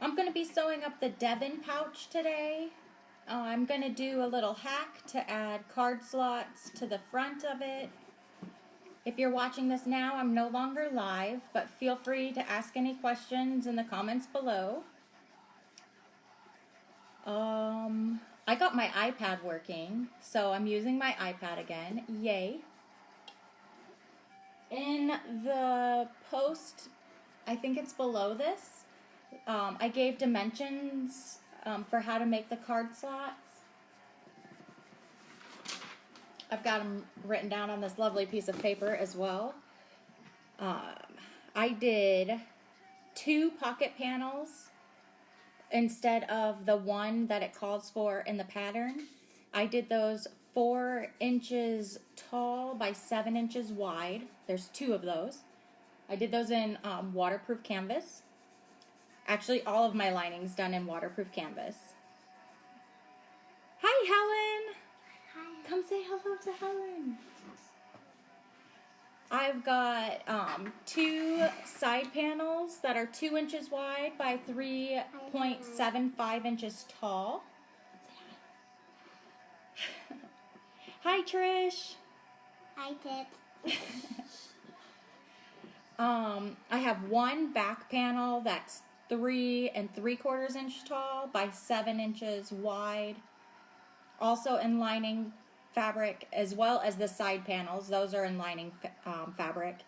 I'm going to be sewing up the Devon pouch today. I'm going to do a little hack to add card slots to the front of it. If you're watching this now, I'm no longer live, but feel free to ask any questions in the comments below. I got my iPad working, so I'm using my iPad again. Yay. In the post, I think it's below this, I gave dimensions for how to make the card slots. I've got them written down on this lovely piece of paper as well. I did 2 pocket panels instead of the one that it calls for in the pattern. I did those 4 inches tall by 7 inches wide. There's 2 of those. I did those in waterproof canvas. Actually, all of my lining's done in waterproof canvas. Hi, Helen. Hi. Come say hello to Helen. I've got 2 side panels that are 2 inches wide by 3.75 inches tall. Hi, Trish. Hi, Tit. I have 1 back panel that's 3 3/4 inch tall by 7 inches wide. Also in lining fabric, as well as the side panels. Those are in lining fabric.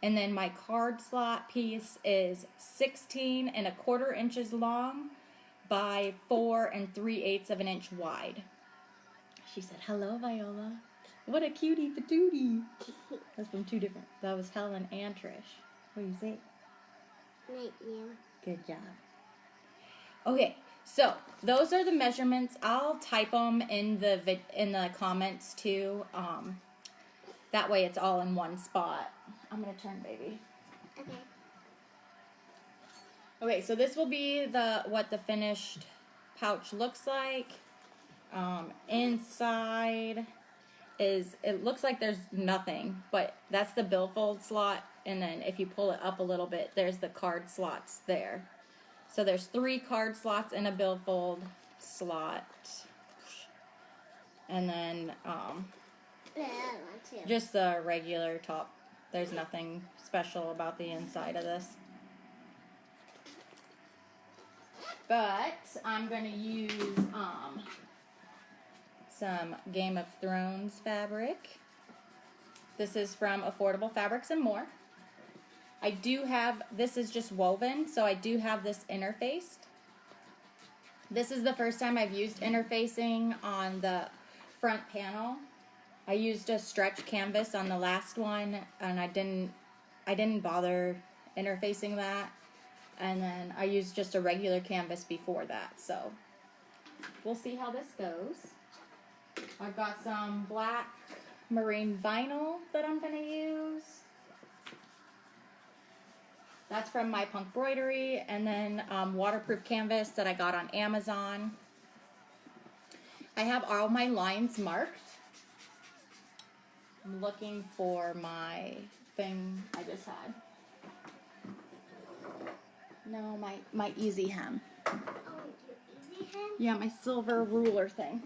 And then my card slot piece is 16 1/4 inches long by 4 3/8 of an inch wide. She said, hello, Viola. What a cutie patootie. That's from 2 different. That was Helen and Trish. What do you say? Thank you. Good job. Okay, so those are the measurements. I'll type them in the comments too. That way it's all in one spot. I'm gonna turn, baby. Okay. Okay, so this will be what the finished pouch looks like. Inside it looks like there's nothing, but that's the billfold slot, and then if you pull it up a little bit, there's the card slots there. So there's 3 card slots in a billfold slot, and then just the regular top. There's nothing special about the inside of this. But I'm gonna use some Game of Thrones fabric. This is from Affordable Fabrics and More. I do have, this is just woven, so I do have this interfaced. This is the first time I've used interfacing on the front panel. I used a stretch canvas on the last one, and I didn't bother interfacing that. And then I used just a regular canvas before that, so we'll see how this goes. I've got some black marine vinyl that I'm going to use. That's from My Punkbroidery, and then waterproof canvas that I got on Amazon. I have all my lines marked. I'm looking for my thing I just had. No, my easy hem. Oh, your easy hem? Yeah, my silver ruler thing.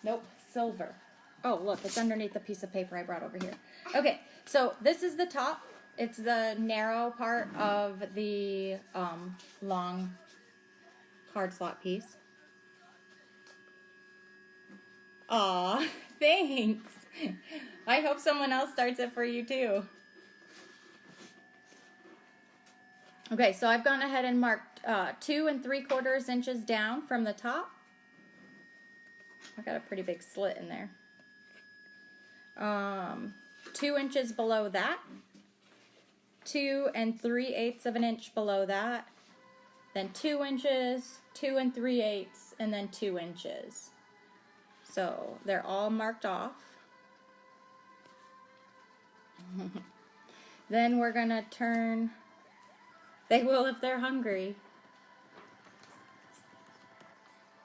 Nope, silver. Oh, look, it's underneath the piece of paper I brought over here. Okay, so this is the top. It's the narrow part of the long card slot piece. Aw, thanks. I hope someone else starts it for you too. Okay, so I've gone ahead and marked 2 3/4 inches down from the top. I got a pretty big slit in there. 2 inches below that. 2 3/8 of an inch below that. Then 2 inches, 2 3/8, and then 2 inches. So they're all marked off. Then we're gonna turn. They will if they're hungry.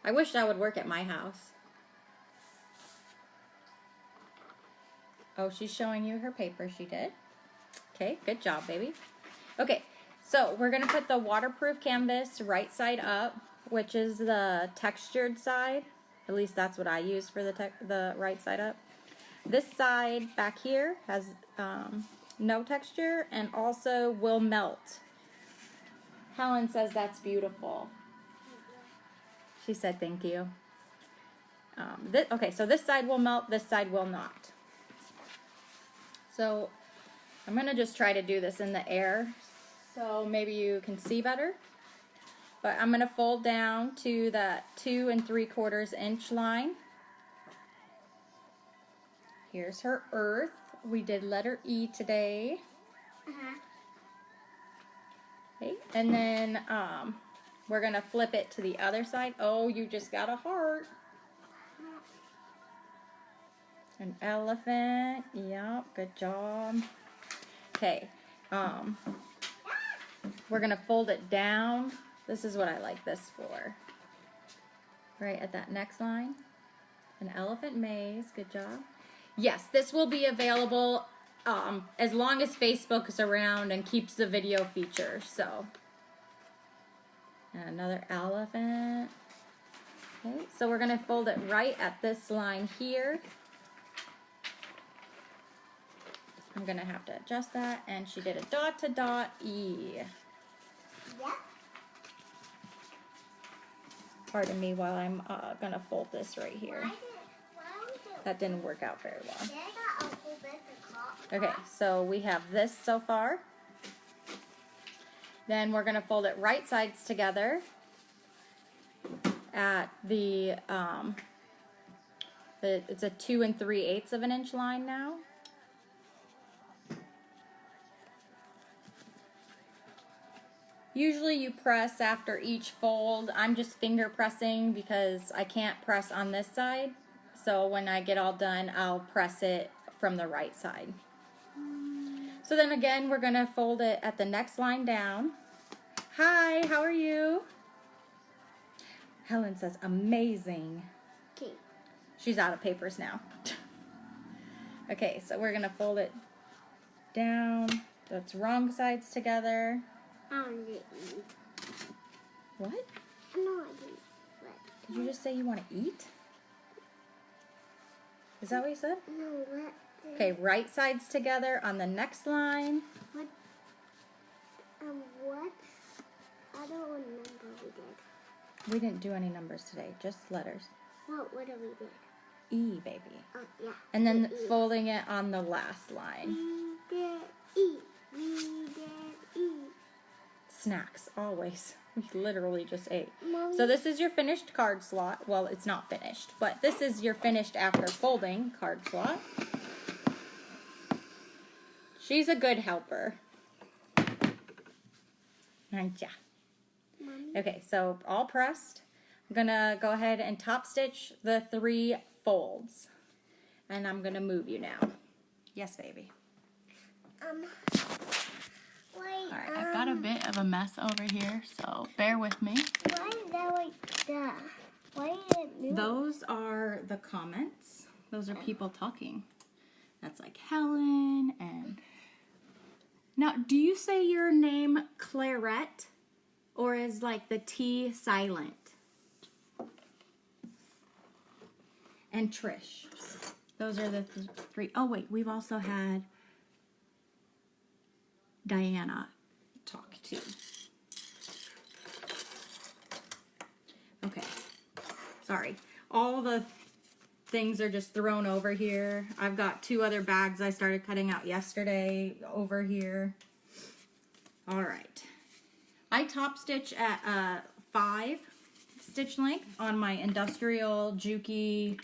I wish that would work at my house. Oh, she's showing you her paper she did. Okay, good job, baby. Okay, so we're gonna put the waterproof canvas right side up, which is the textured side. At least that's what I use for the right side up. This side back here has no texture and also will melt. Helen says that's beautiful. She said thank you. Okay, so this side will melt, this side will not. So I'm gonna just try to do this in the air so maybe you can see better. But I'm gonna fold down to that 2 3/4 inch line. Here's her earth. We did letter E today. Okay, and then we're gonna flip it to the other side. Oh, you just got a heart. An elephant. Yep, good job. Okay, we're gonna fold it down. This is what I like this for. Right at that next line. An elephant maze. Good job. Yes, this will be available as long as Facebook is around and keeps the video feature. So, and another elephant. Okay, so we're gonna fold it right at this line here. I'm gonna have to adjust that, and she did a dot to dot E. Yep. Pardon me while I'm gonna fold this right here. That didn't work out very well. Okay, so we have this so far. Then we're gonna fold it right sides together at the it's a 2 3/8 of an inch line now. Usually you press after each fold. I'm just finger pressing because I can't press on this side. So when I get all done, I'll press it from the right side. So then again, we're gonna fold it at the next line down. Hi, how are you? Helen says, amazing. Okay. She's out of papers now. Okay, so we're gonna fold it down. That's wrong sides together. I want to eat. What? No, I didn't. Did you just say you want to eat? Is that what you said? No, what? Okay, right sides together on the next line. What? What? I don't remember we did. We didn't do any numbers today, just letters. What did we do? E, baby. Oh, yeah. And then folding it on the last line. We did eat. We did eat. Snacks, always. We literally just ate. Mommy. So this is your finished card slot. Well, it's not finished, but this is your finished after folding card slot. She's a good helper. Aren't ya? Mommy. Okay, so all pressed. I'm gonna go ahead and top stitch the 3 folds. And I'm gonna move you now. Yes, baby. Wait, Alright, I've got a bit of a mess over here, so bear with me. why is that like that? Why did it move? Those are the comments. Those are people talking. That's like Helen and... Now, do you say your name Claret? Or is like the T silent? And Trish. Those are the 3. Oh, wait, we've also had Diana talk too. Okay. Sorry. All the things are just thrown over here. I've got 2 other bags I started cutting out yesterday over here. All right. I top stitch at 5 stitch length on my industrial Juki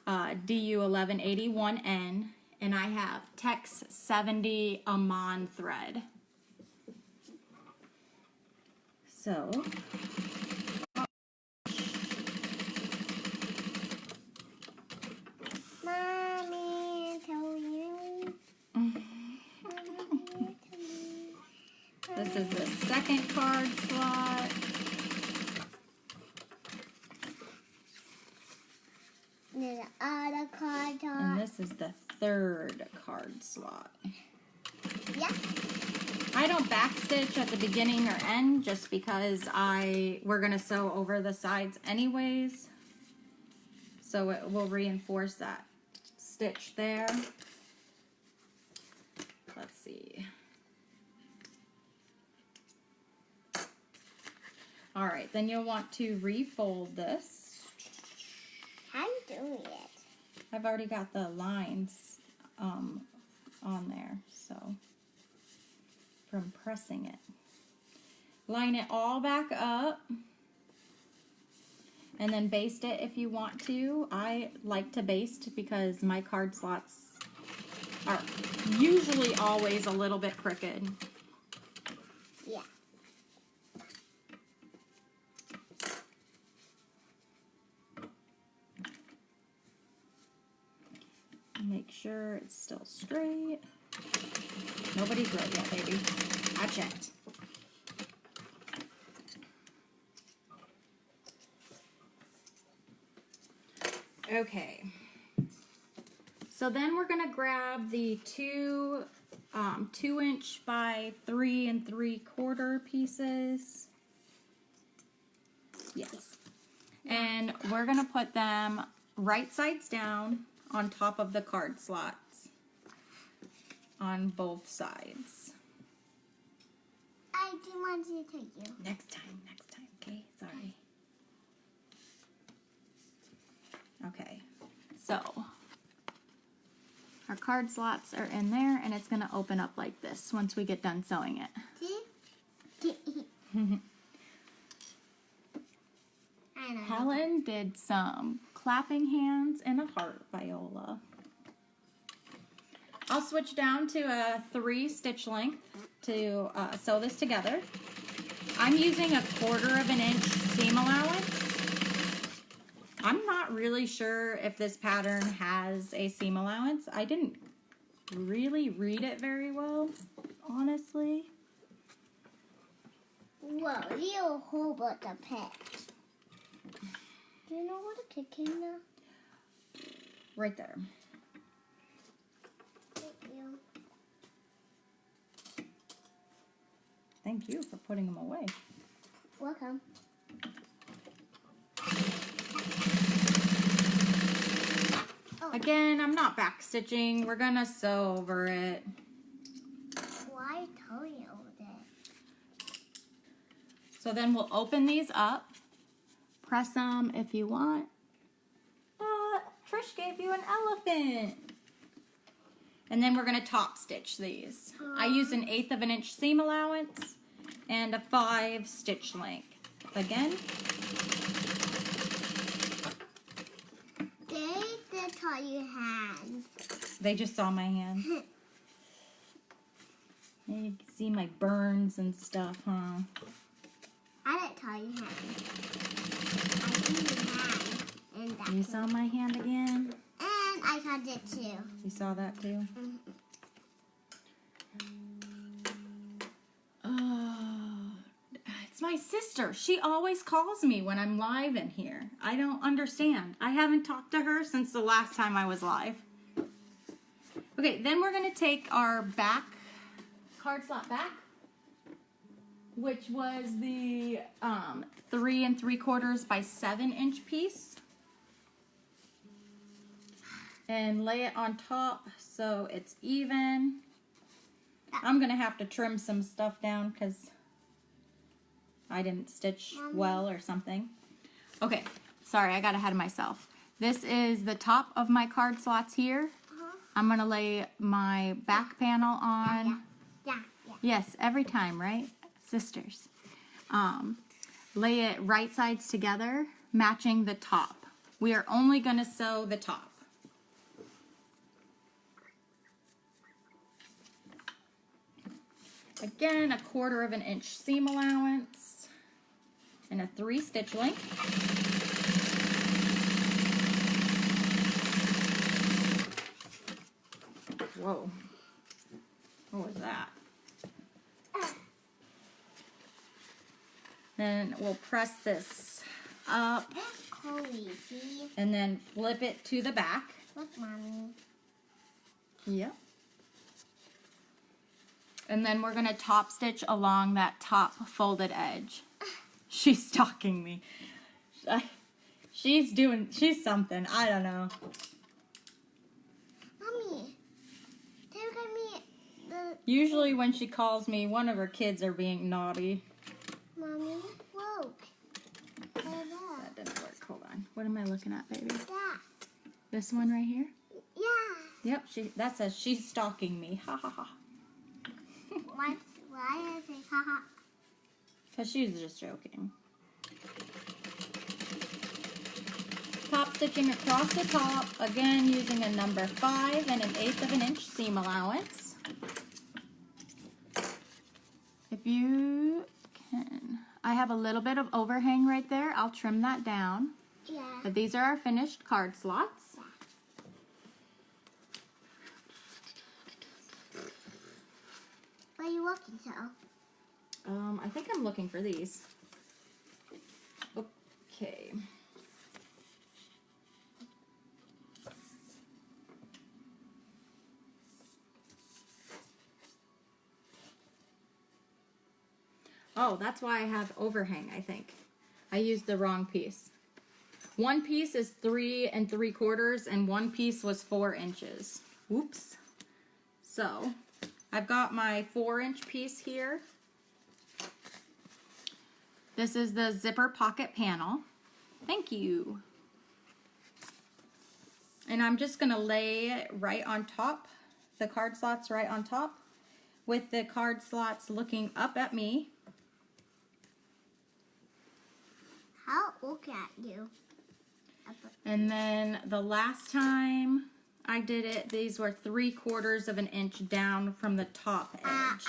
DU1181N, and I have Tex 70 Aman thread. So Mommy, tell you. this is the second card slot. There's other card. And this is the 3rd card slot. Yeah. I don't backstitch at the beginning or end just because we're gonna sew over the sides anyways. So it will reinforce that stitch there. Let's see. All right, then you'll want to refold this. How are you doing it? I've already got the lines on there, so from pressing it. Line it all back up and then baste it if you want to. I like to baste because my card slots are usually always a little bit crooked. Yeah. Make sure it's still straight. Nobody's wrote yet, baby. I checked. Okay. So then we're gonna grab the two 2" by 3 3/4 pieces. Yes. And we're gonna put them right sides down on top of the card slots on both sides. I do want to take you. Next time, okay? Sorry. Okay, so our card slots are in there and it's gonna open up like this once we get done sewing it. See? I know. Helen did some clapping hands and a heart viola. I'll switch down to a 3 stitch length to sew this together. I'm using a 1/4 inch seam allowance. I'm not really sure if this pattern has a seam allowance. I didn't really read it very well, honestly. Whoa, you a whole bunch of pets. Do you know what a kicking now? Right there. Thank you. Thank you for putting them away. Welcome. Again, I'm not back stitching. We're gonna sew over it. Why tell you that? So then we'll open these up. Press them if you want. Trish gave you an elephant. And then we're gonna top stitch these. I use an 1/8 inch seam allowance and a 5 stitch length. Again. They taught you hand. They just saw my hand. You can see my burns and stuff, huh? I didn't tell you hand. I see your hand. And that You too. saw my hand again? And I caught it too. You saw that too? Oh, it's my sister. She always calls me when I'm live in here. I don't understand. I haven't talked to her since the last time I was live. Okay, then we're going to take our back, card slot back, which was the 3 3/4 by 7" piece. And lay it on top so it's even. I'm going to have to trim some stuff down because I didn't stitch well or something. Okay, sorry, I got ahead of myself. This is the top of my card slots here. I'm going to lay my back panel on. Yeah. Yes, every time, right? Sisters. Lay it right sides together, matching the top. We are only going to sew the top. Again, a 1/4 inch seam allowance and a 3 stitch length. Whoa. What was that? Then we'll press this up Chloe, see? and then flip it to the back. Look, Mommy. Yep. And then we're gonna top stitch along that top folded edge. She's stalking me. She's something, I don't know. Mommy, take me the... Usually when she calls me, one of her kids are being naughty. Mommy, look. That didn't work, hold on. What am I looking at, baby? That. This one right here? Yeah. Yep, that says she's stalking me, ha ha ha. Why is it haha? Because she was just joking. Top stitching across the top, again using a number 5 and 1/8 of an inch seam allowance. If you can, I have a little bit of overhang right there. I'll trim that down. Yeah. But these are our finished card slots. What are you looking so? I think I'm looking for these. Okay. Oh, that's why I have overhang, I think. I used the wrong piece. One piece is 3 3/4 and one piece was 4 inches. Oops. So, I've got my 4-inch piece here. This is the zipper pocket panel. Thank you. And I'm just gonna lay it right on top, the card slots right on top, with the card slots looking up at me. I'll look at you. And then the last time I did it, these were 3/4 of an inch down from the top edge.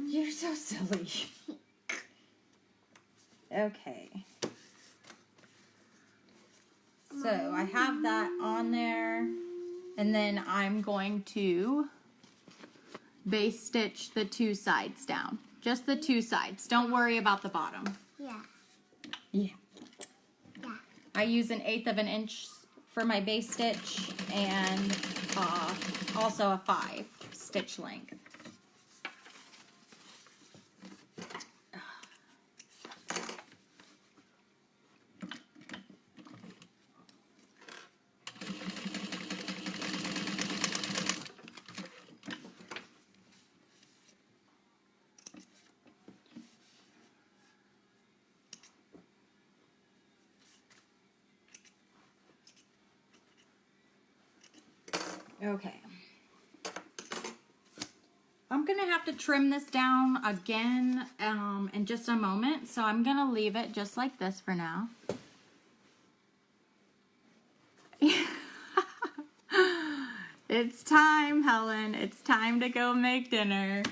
You're so silly. Okay. So I have that on there, and then I'm going to base stitch the 2 sides down. Just the 2 sides. Don't worry about the bottom. Yeah. Yeah. Yeah. I use 1/8 of an inch for my base stitch and also a 5 stitch length. Okay. I'm going to have to trim this down again in just a moment, so I'm going to leave it just like this for now. It's time, Helen. It's time to go make dinner.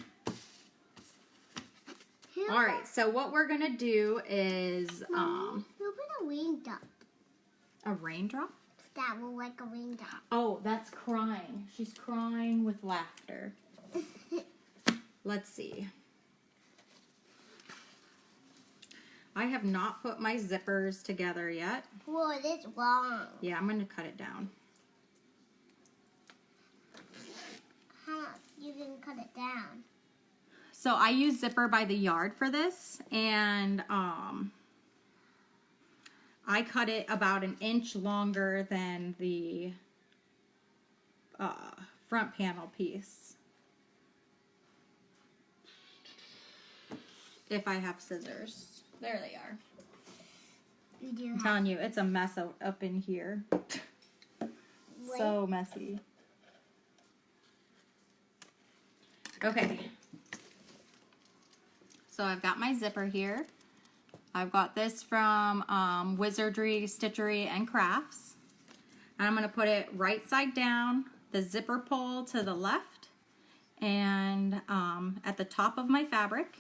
All right, so what we're going to do is... Who put a raindrop? A raindrop? That will like a raindrop. Oh, that's crying. She's crying with laughter. Let's see. I have not put my zippers together yet. Whoa, it is long. Yeah, I'm going to cut it down. How you can cut it down? So I use zipper by the yard for this, and I cut it about 1 inch longer than the front panel piece. If I have scissors. There they are. You do I'm telling you, it's a mess up in here. So messy. Okay. So I've got my zipper here. I've got this from Wizardry Stitchery and Crafts. And I'm going to put it right side down, the zipper pull to the left, and at the top of my fabric.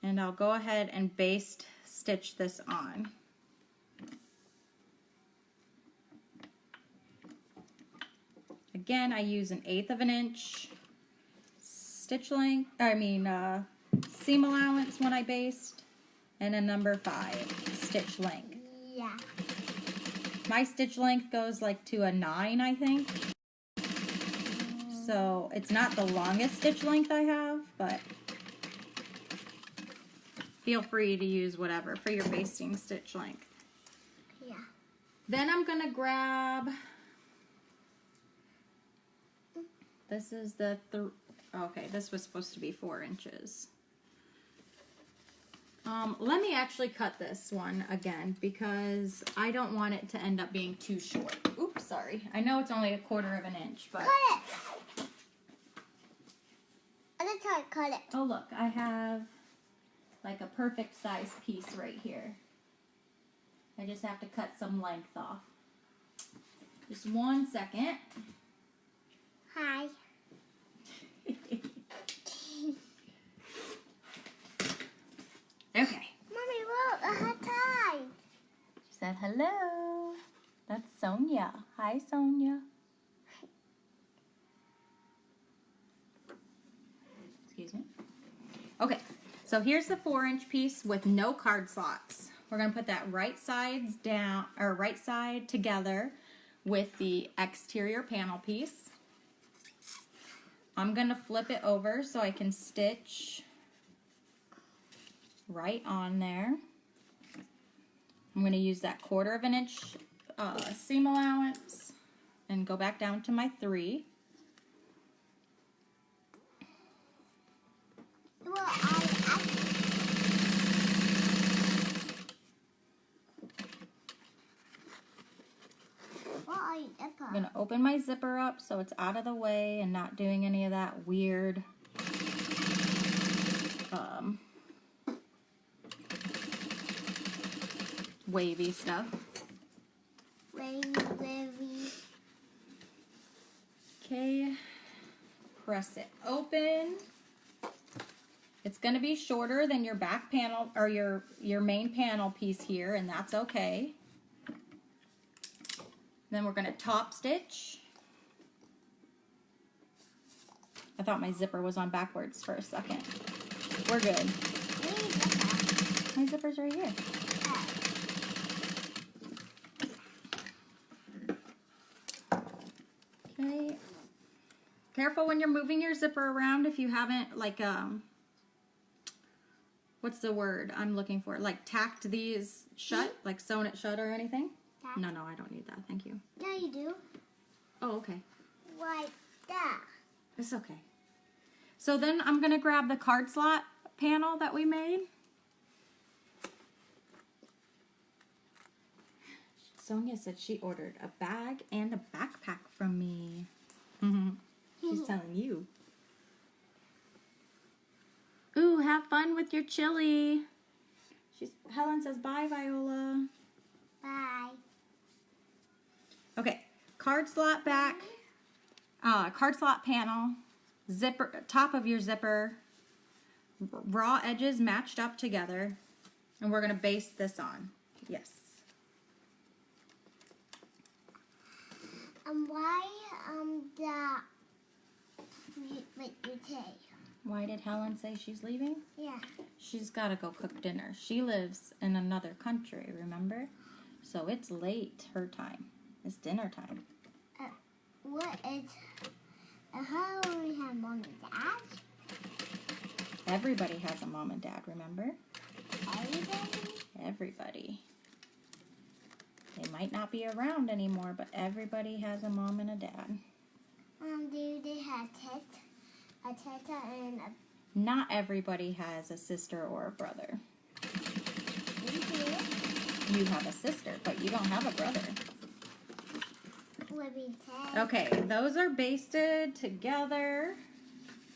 And I'll go ahead and baste stitch this on. Again, I use an 1/8 of an inch stitch length, seam allowance when I baste, and a number 5 stitch length. Yeah. My stitch length goes like to a 9, I think. So it's not the longest stitch length I have, but feel free to use whatever for your basting stitch length. Yeah. Then I'm gonna grab, this is the, okay, this was supposed to be 4 inches. Let me actually cut this one again because I don't want it to end up being too short. Oops, sorry. I know it's only 1/4 of an inch, but. Cut it! I'm trying to cut it. Oh look, I have like a perfect size piece right here. I just have to cut some length off. Just 1 second. Hi. Okay. Mommy, look, I had time. She said hello. That's Sonia. Hi, Sonia. Excuse me. Okay, so here's the 4-inch piece with no card slots. We're gonna put that right sides down, or right side together with the exterior panel piece. I'm gonna flip it over so I can stitch right on there. I'm gonna use that 1/4 of an inch seam allowance and go back down to my 3. Well, I'm gonna open my zipper up so it's out of the way and not doing any of that weird wavy stuff. Wavy. Okay, press it open. It's gonna be shorter than your back panel or your main panel piece here, and that's okay. Then we're gonna top stitch. I thought my zipper was on backwards for a second. We're good. My zipper's right here. Okay. Careful when you're moving your zipper around if you haven't, like, what's the word I'm looking for? Like, tacked these shut, like sewn it shut or anything? Tack. No, I don't need that. Thank you. Yeah, you do. Oh, okay. Like that. It's okay. So then I'm going to grab the card slot panel that we made. Sonia said she ordered a bag and a backpack from me. She's telling you. Ooh, have fun with your chili. Helen says bye, Viola. Bye. Okay, card slot back, card slot panel, zipper, top of your zipper, raw edges matched up together, and we're gonna baste this on. Yes. Why what you say? Why did Helen say she's leaving? Yeah. She's gotta go cook dinner. She lives in another country, remember? So it's late her time. It's dinner time. What is? How do we have mom and dad? Everybody has a mom and dad, remember? Everybody. Everybody. They might not be around anymore, but everybody has a mom and a dad. Do they have a teta and a? Not everybody has a sister or a brother. You do? You have a sister, but you don't have a brother. What we say? Okay, those are basted together.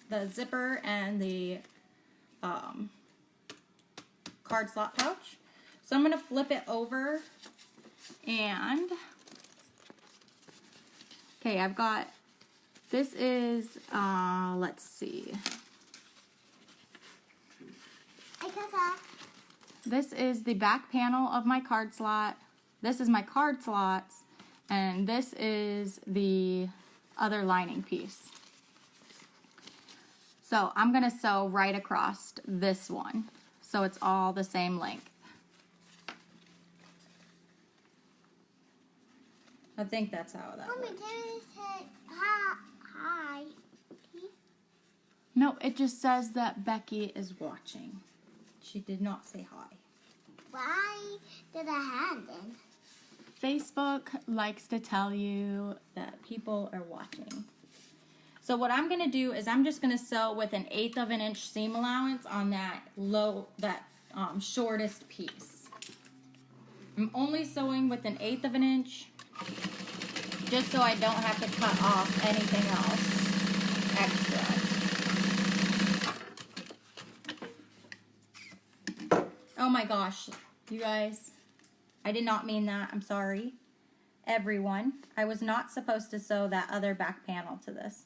The zipper and the card slot pouch. So I'm going to flip it over and, okay, I've got, this is, let's see. I got that? This is the back panel of my card slot. This is my card slots, and this is the other lining piece. So I'm gonna sew right across this one, so it's all the same length. I think that's how that Mommy, works. Daddy said hi. No, it just says that Becky is watching. She did not say hi. Why did I hand in? Facebook likes to tell you that people are watching. So what I'm going to do is I'm just going to sew with an 1/8 of an inch seam allowance on that shortest piece. I'm only sewing with an 1/8 of an inch just so I don't have to cut off anything else extra. Oh my gosh, you guys. I did not mean that. I'm sorry. Everyone, I was not supposed to sew that other back panel to this.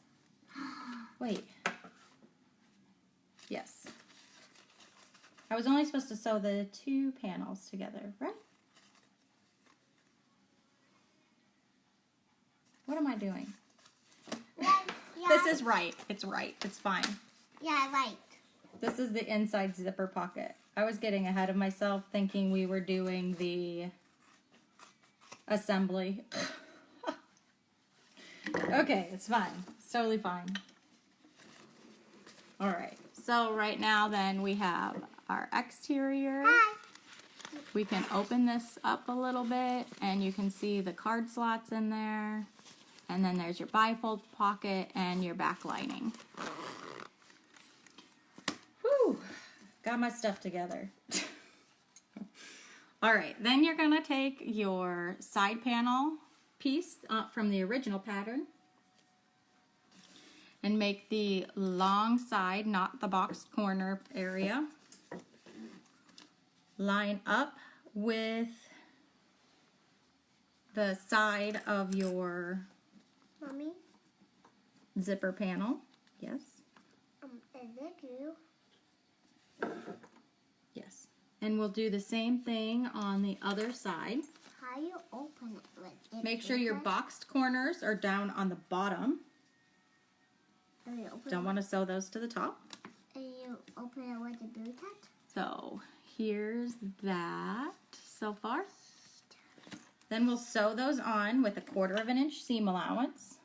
Wait. Yes. I was only supposed to sew the 2 panels together, right? What am I doing? Yeah. This is right. It's right. It's fine. Yeah, right. This is the inside zipper pocket. I was getting ahead of myself thinking we were doing the assembly. Okay, it's fine. It's totally fine. Alright, so right now then we have our exterior. Hi. We can open this up a little bit and you can see the card slots in there. And then there's your bifold pocket and your back lining. Whew, got my stuff together. Alright, then you're gonna take your side panel piece from the original pattern and make the long side, not the boxed corner area, line up with the side of your Mommy, zipper panel. Yes. is it you? Yes. And we'll do the same thing on the other side. How you open it with it? Make sure your boxed corners are down on the bottom. And you open Don't want to sew those to the top. And you open it with the blue touch? So here's that so far. Then we'll sew those on with a 1/4 of an inch seam allowance.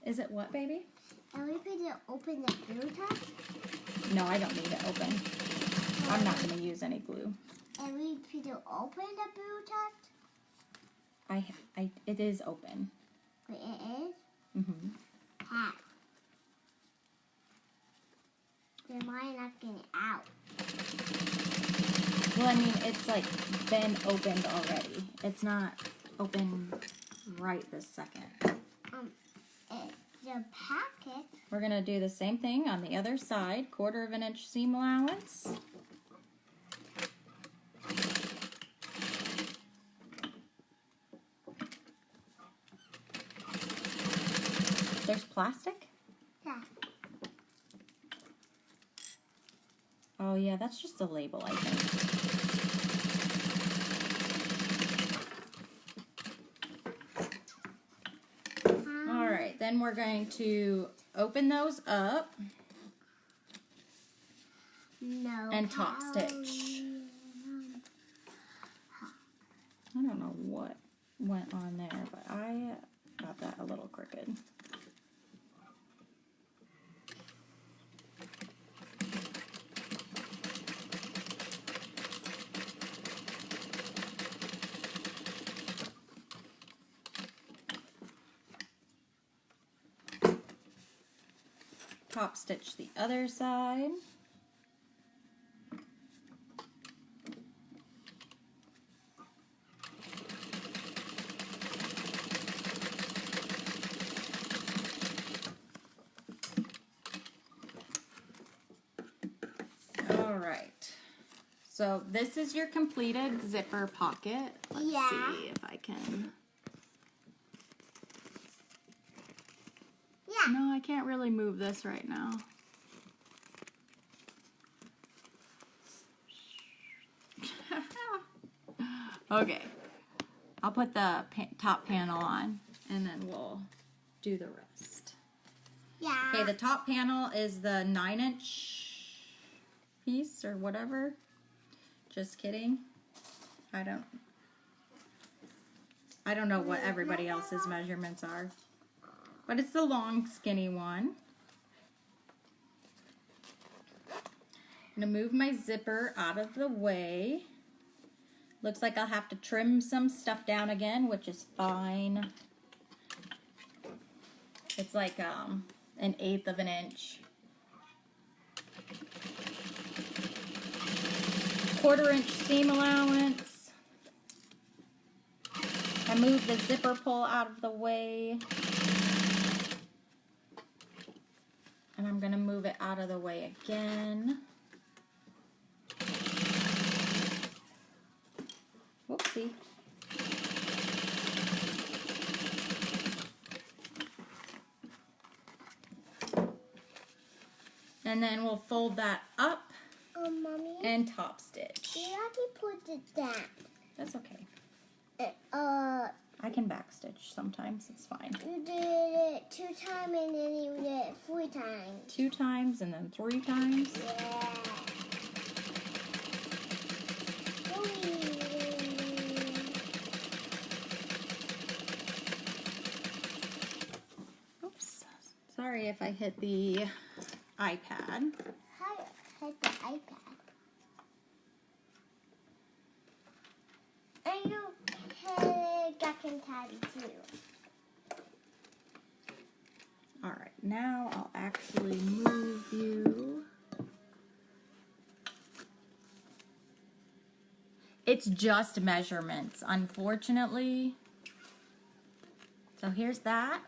Is it what, baby? And we could open the blue touch? No, I don't need it open. I'm not going to use any glue. And we could open the blue touch? It is open. Wait, it is? Mm-hmm. How? Then why not getting it out? Well, I mean, it's like been opened already. It's not open right this second. The packet. We're going to do the same thing on the other side. 1/4 of an inch seam allowance. There's plastic? Yeah. Oh yeah, that's just a label, I think. Alright, then we're going to open those up and top stitch. I don't know what went on there, but I got that a little crooked. Top stitch the other side. All right. So this is your completed zipper pocket. Let's see if I can. Yeah. No, I can't really move this right now. Okay. I'll put the top panel on and then we'll do the rest. Yeah. Okay, the top panel is the 9-inch piece or whatever. Just kidding. I don't know what everybody else's measurements are. But it's the long, skinny one. I'm gonna move my zipper out of the way. Looks like I'll have to trim some stuff down again, which is fine. It's like 1/8 of an inch. 1/4 inch seam allowance. I moved the zipper pull out of the way. And I'm gonna move it out of the way again. Whoopsie. And then we'll fold that up Mommy, and top stitch. you have to put it down. That's okay. You I can back stitch sometimes, it's fine. did it 2 times and then you did it 3 times. 2 times and then 3 times. Yeah. Oops. Sorry if I hit the iPad. How hit the iPad? I know Jack and Tabby too. Alright, now I'll actually move you. It's just measurements, unfortunately. So here's that.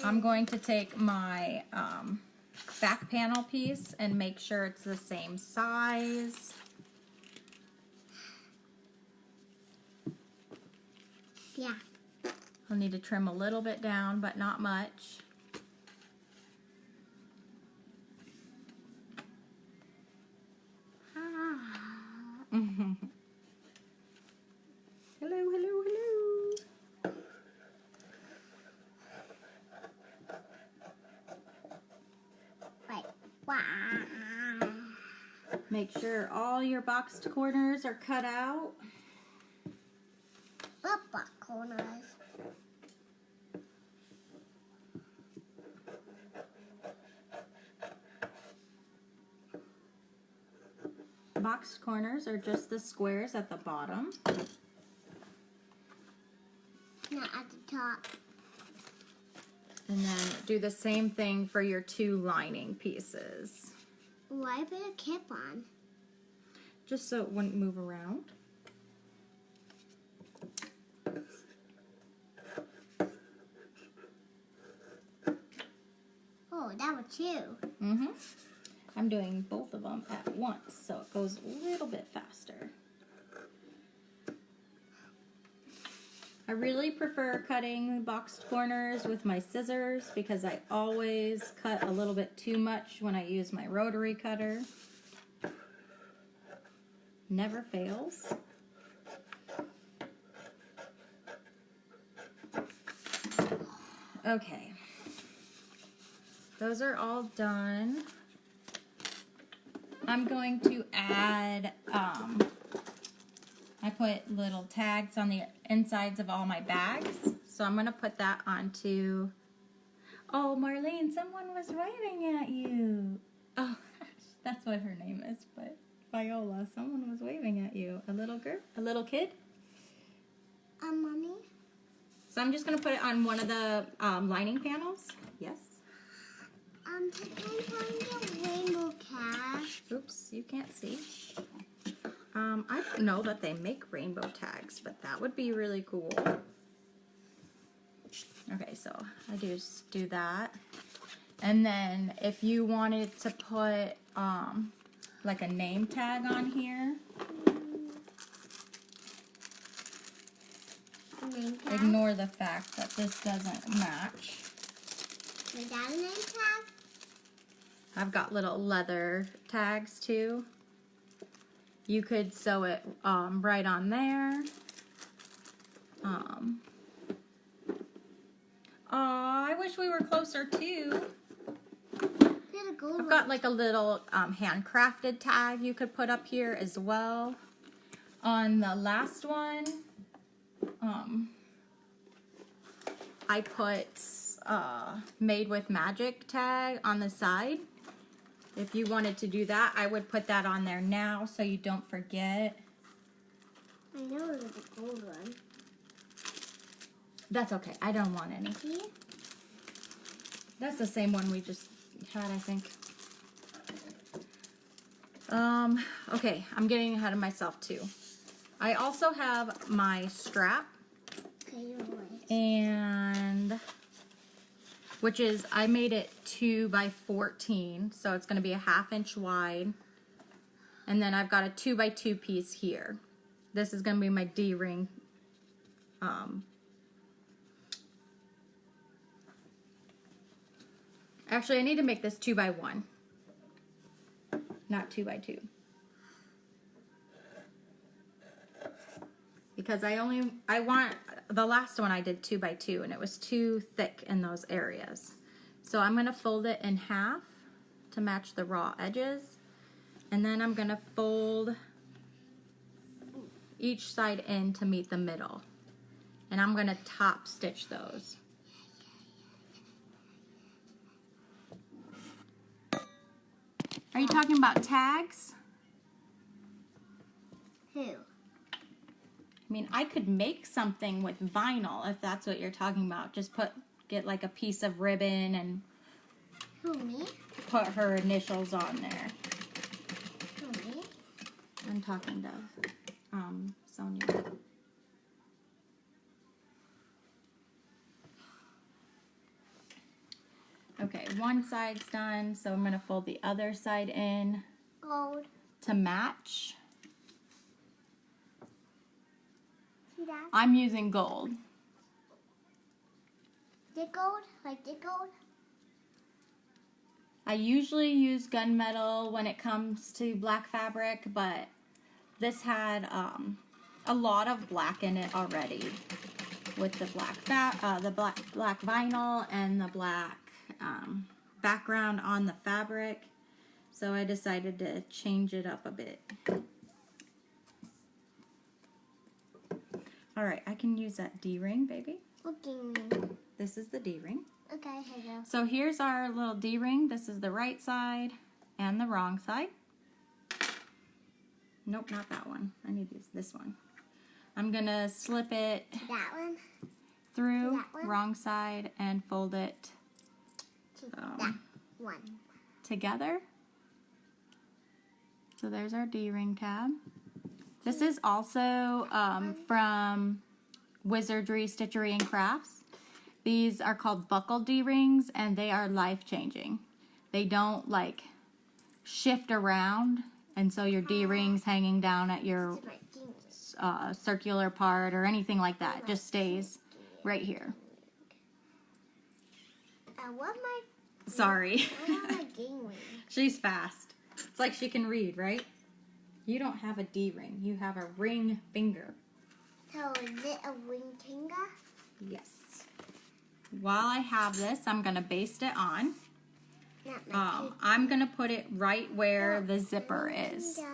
I'm going to take my back panel piece and make sure it's the same size. Yeah. I'll need to trim a little bit down, but not much. Hello, hello, hello. Right. Wow. Make sure all your boxed corners are cut out. What corners? Boxed corners are just the squares at the bottom. Not at the top. And then do the same thing for your 2 lining pieces. Why put a cap on? Just so it wouldn't move around. Oh, that was 2. Mm-hmm. I'm doing both of them at once, so it goes a little bit faster. I really prefer cutting boxed corners with my scissors because I always cut a little bit too much when I use my rotary cutter. Never fails. Okay. Those are all done. I'm going to add, I put little tags on the insides of all my bags. So I'm going to put that onto, oh, Marlene, someone was waving at you. Oh, that's what her name is, but Viola, someone was waving at you. A little girl? A little kid? Mommy? So I'm just going to put it on one of the lining panels. Yes. Can I find a rainbow cat? Oops, you can't see. I don't know that they make rainbow tags, but that would be really cool. Okay, so I just do that. And then if you wanted to put like a name tag on here, Name tag? ignore the fact that this doesn't match. Is that a name tag? I've got little leather tags too. You could sew it right on there. I wish we were closer too. I've got like a little handcrafted tag you could put up here as well. On the last one, I put made with magic tag on the side. If you wanted to do that, I would put that on there now so you don't forget. I know it was a gold one. That's okay. I don't want any. See? That's the same one we just had, I think. Okay, I'm getting ahead of myself too. I also have my strap. Okay, you're right. And which is, I made it 2 by 14, so it's going to be a 1/2 inch wide. And then I've got a 2 by 2 piece here. This is going to be my D-ring. Actually, I need to make this 2 by 1, not 2 by 2. Because I want, the last one I did 2 by 2 and it was too thick in those areas. So I'm going to fold it in half to match the raw edges. And then I'm going to fold each side in to meet the middle. And I'm going to top stitch those. Are you talking about tags? Who? I mean, I could make something with vinyl if that's what you're talking about. Just get like a piece of ribbon and Who, me? put her initials on there. Who, me? I'm talking to Sonia. Okay, one side's done, so I'm going to fold the other side in Gold. to match. See that? I'm using gold. Did gold? Like did gold? I usually use gunmetal when it comes to black fabric, but this had a lot of black in it already, with the black vinyl and the black background on the fabric. So I decided to change it up a bit. All right, I can use that D-ring, baby. What D-ring? This is the D-ring. Okay, here you go. So here's our little D-ring. This is the right side and the wrong side. Nope, not that one. I need this one. I'm gonna slip it That one? through, That one? wrong side, and fold it To that one. together. So there's our D-ring tab. This is also from Wizardry Stitchery and Crafts. These are called buckle D-rings, and they are life-changing. They don't like shift around, and so your D-ring's hanging down at your circular part or anything like that. It just stays right here. What my? Sorry. I want my D-ring. She's fast. It's like she can read, right? You don't have a D-ring. You have a ring finger. So is it a ring finger? Yes. While I have this, I'm going to baste it on. Not my I'm going to put it right where the zipper ring is. finger.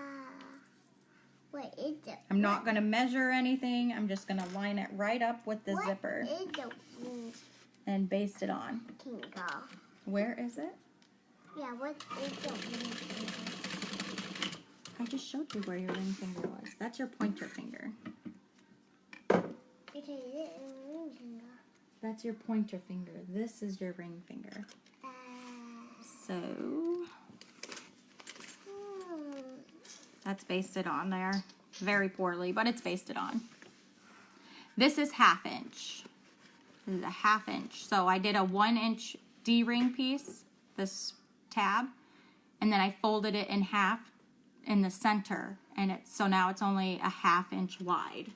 What is it? I'm not going to measure anything. I'm just going to line it right up with the zipper What is the ring and baste it on. finger? Where is it? Yeah, what is the ring finger? I just showed you where your ring finger was. That's your pointer finger. Okay, is it a ring finger? That's your pointer finger. This is your ring finger. So that's basted on there. Very poorly, but it's basted on. This is 1/2 inch. This is a 1/2 inch. So I did a 1 inch D-ring piece, this tab, and then I folded it in half in the center, and so now it's only a 1/2 inch wide.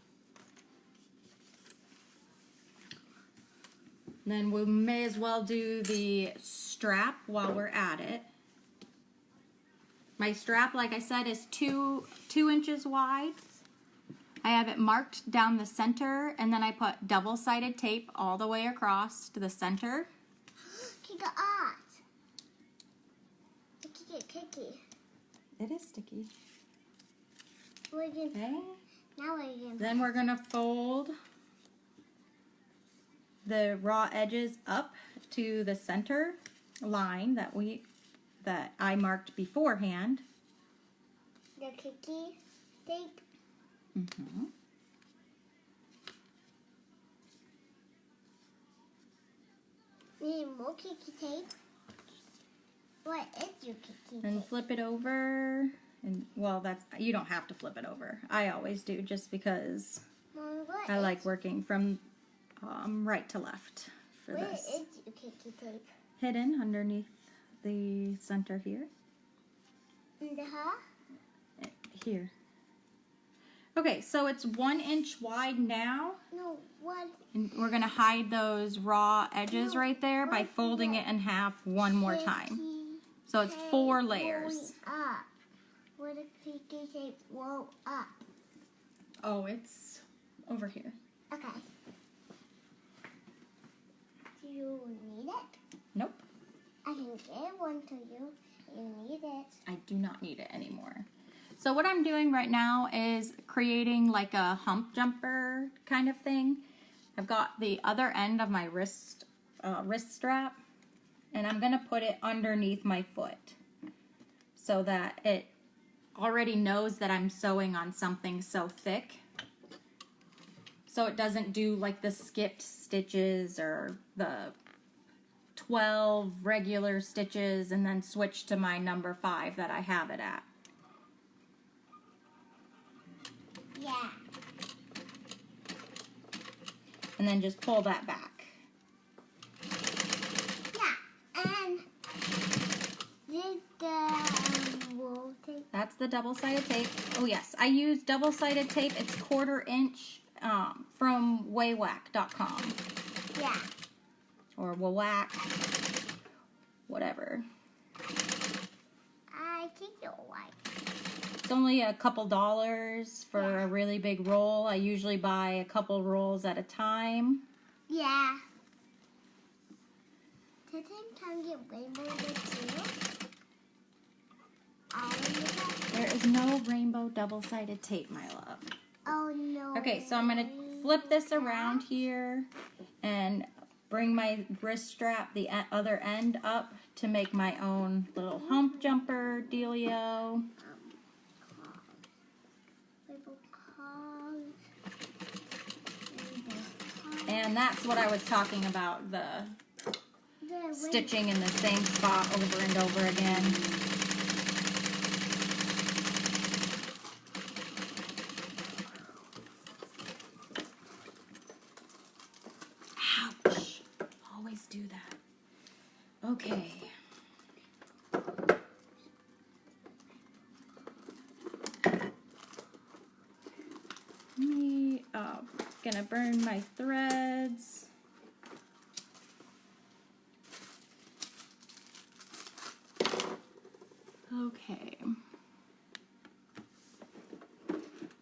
Then we may as well do the strap while we're at it. My strap, like I said, is two inches wide. I have it marked down the center, and then I put double-sided tape all the way across to the center. Kick it off. Kicky. It is sticky. We're gonna, Okay. now we're gonna. Then we're gonna fold the raw edges up to the center line that I marked beforehand. The kicky tape. Mm-hmm. Need more kicky tape. What is your kicky And tape? flip it over. And well, you don't have to flip it over. I always do, just because Mom, what I is- like working from right to left for Where this. is your kicky tape? Hidden underneath the center here. In the Here. Okay, so it's 1 inch wide now. No, what? And we're gonna hide those raw edges No, right there by what? folding it in half one more time. Kicky So it's tape 4 layers. going up. Where the kicky tape roll up. Oh, it's over here. Okay. Do you need it? Nope, I can give one to you. You need it. I do not need it anymore. So what I'm doing right now is creating like a hump jumper kind of thing. I've got the other end of my wrist strap, and I'm gonna put it underneath my foot so that it already knows that I'm sewing on something so thick, so it doesn't do like the skipped stitches or the 12 regular stitches and then switch to my number 5 that I have it at. Yeah. And then just pull that back. Yeah. And did roll tape? That's the double-sided tape. Oh yes, I use double-sided tape. It's 1/4 inch from waywack.com Yeah. or wawack, whatever. I think you'll like. It's only a couple dollars for a really big roll. I usually buy a couple rolls at a time. Yeah. Did time get rainbow too? There is no rainbow double-sided tape, my love. Oh no. Okay, so I'm going to flip this around here and bring my wrist strap, the other end up, to make my own little hump jumper dealio. And that's what I was talking about, the stitching in the same spot over and over again. Ouch. Always do that. Okay. Gonna burn my threads. Okay.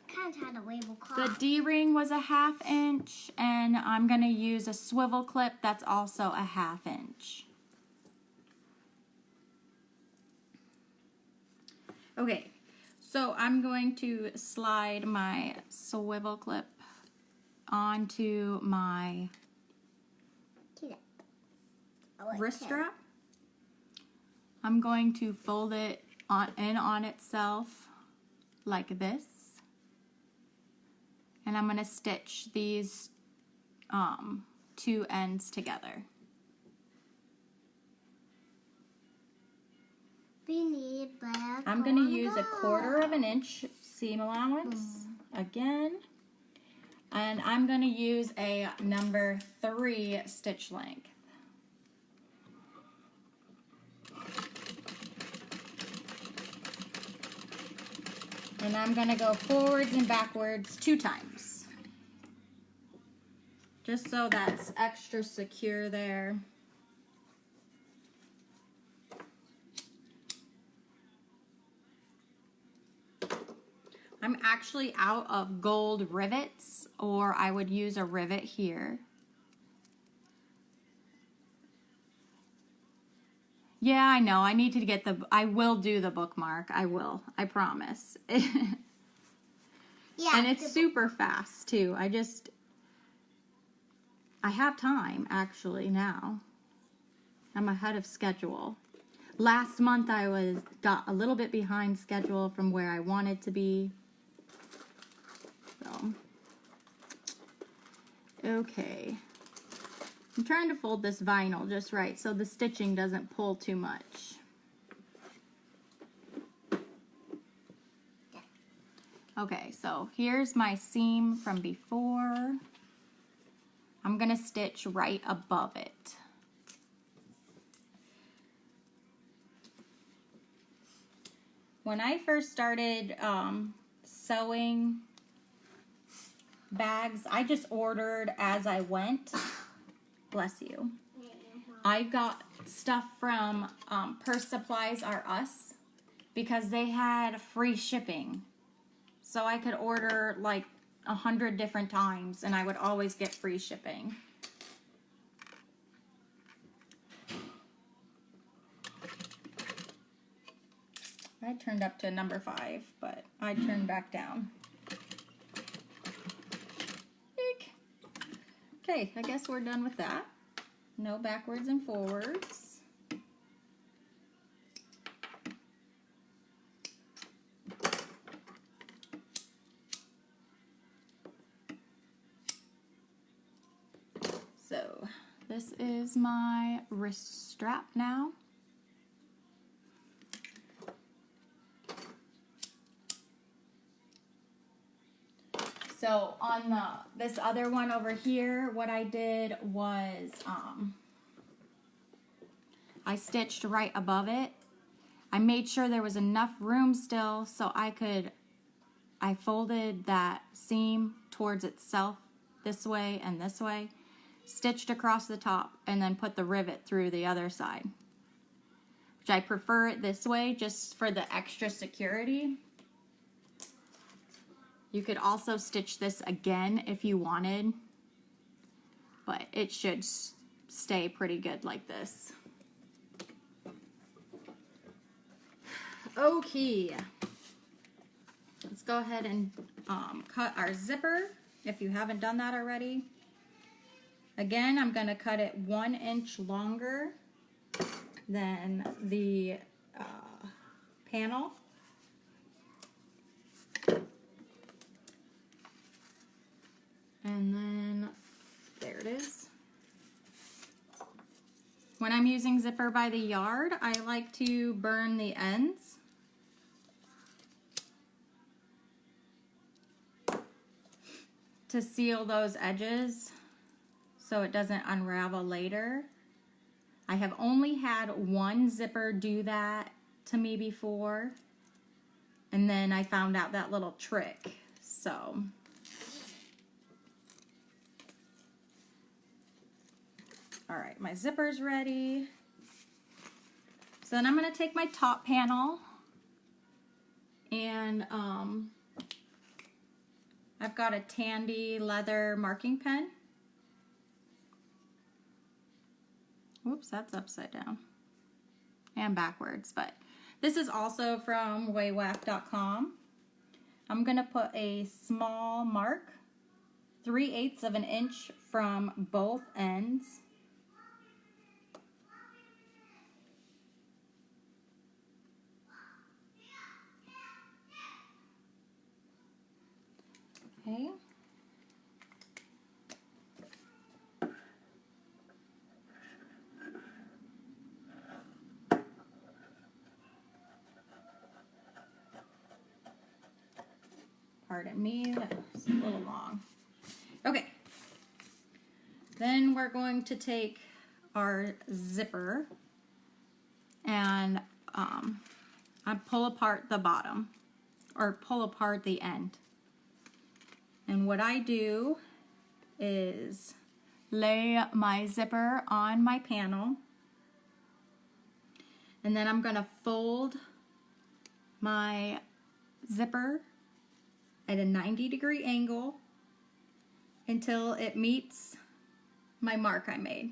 Can't have a label The cloth. D-ring was a 1/2 inch, and I'm gonna use a swivel clip that's also a 1/2 inch. Okay, so I'm going to slide my swivel clip onto my wrist strap. I'm going to fold it on itself like this. And I'm going to stitch these 2 ends together. We need black. I'm going to use a 1/4 inch seam allowance again. And I'm going to use a number 3 stitch length. And I'm going to go forwards and backwards 2 times. Just so that's extra secure there. I'm actually out of gold rivets, or I would use a rivet here. Yeah, I know. I need to get I will do the bookmark. I will. I promise. Yeah. And it's super fast too. I have time actually now. I'm ahead of schedule. Last month I got a little bit behind schedule from where I wanted to be. So, okay. I'm trying to fold this vinyl just right so the stitching doesn't pull too much. Okay, so here's my seam from before. I'm gonna stitch right above it. When I first started sewing bags, I just ordered as I went. Bless you. I got stuff from Purse Supplies R Us because they had free shipping. So I could order like 100 different times and I would always get free shipping. I turned up to number 5, but I turned back down. Eek. Okay, I guess we're done with that. No backwards and forwards. So this is my wrist strap now. So on this other one over here, what I did was I stitched right above it. I made sure there was enough room still so I folded that seam towards itself this way and this way, stitched across the top, and then put the rivet through the other side. Which I prefer it this way just for the extra security. You could also stitch this again if you wanted, but it should stay pretty good like this. Okay, let's go ahead and cut our zipper if you haven't done that already. Again, I'm going to cut it 1 inch longer than the panel. And then, there it is. When I'm using zipper by the yard, I like to burn the ends. To seal those edges so it doesn't unravel later. I have only had one zipper do that to me before, and then I found out that little trick. So all right, my zipper's ready. So then I'm going to take my top panel and I've got a Tandy leather marking pen. Whoops, that's upside down and backwards, but this is also from waywack.com. I'm going to put a small mark, 3/8 of an inch from both ends. Okay. Pardon me, that's a little long. Okay. Then we're going to take our zipper and I pull apart the bottom, or pull apart the end. And what I do is lay my zipper on my panel, and then I'm going to fold my zipper at a 90-degree angle until it meets my mark I made.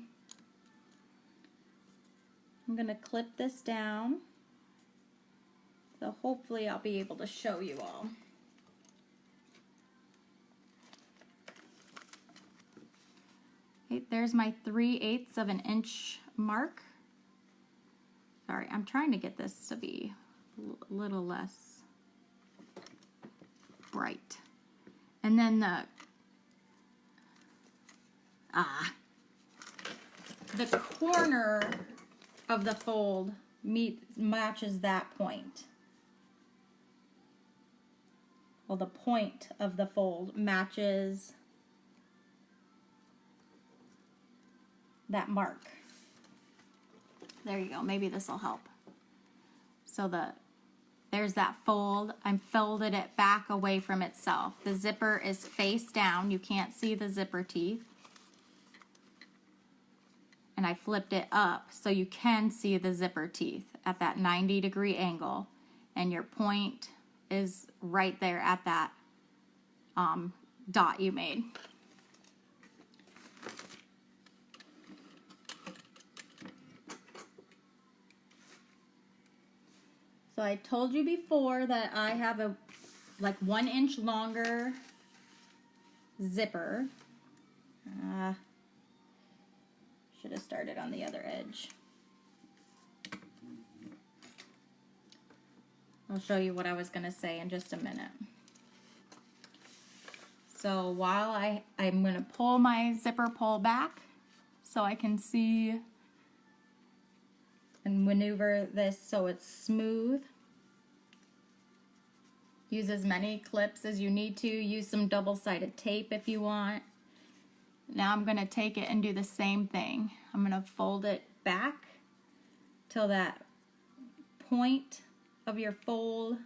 I'm gonna clip this down, so hopefully I'll be able to show you all. Okay, there's my 3/8 of an inch mark. Sorry, I'm trying to get this to be a little less bright. And then the corner of the fold matches that point. Well, the point of the fold matches that mark. There you go. Maybe this will help. So there's that fold. I folded it back away from itself. The zipper is face down. You can't see the zipper teeth. And I flipped it up so you can see the zipper teeth at that 90-degree angle. And your point is right there at that dot you made. So I told you before that I have a like 1 inch longer zipper. Should have started on the other edge. I'll show you what I was going to say in just a minute. So while I'm going to pull my zipper pull back so I can see and maneuver this so it's smooth. Use as many clips as you need to. Use some double-sided tape if you want. Now I'm going to take it and do the same thing. I'm going to fold it back till that point of your fold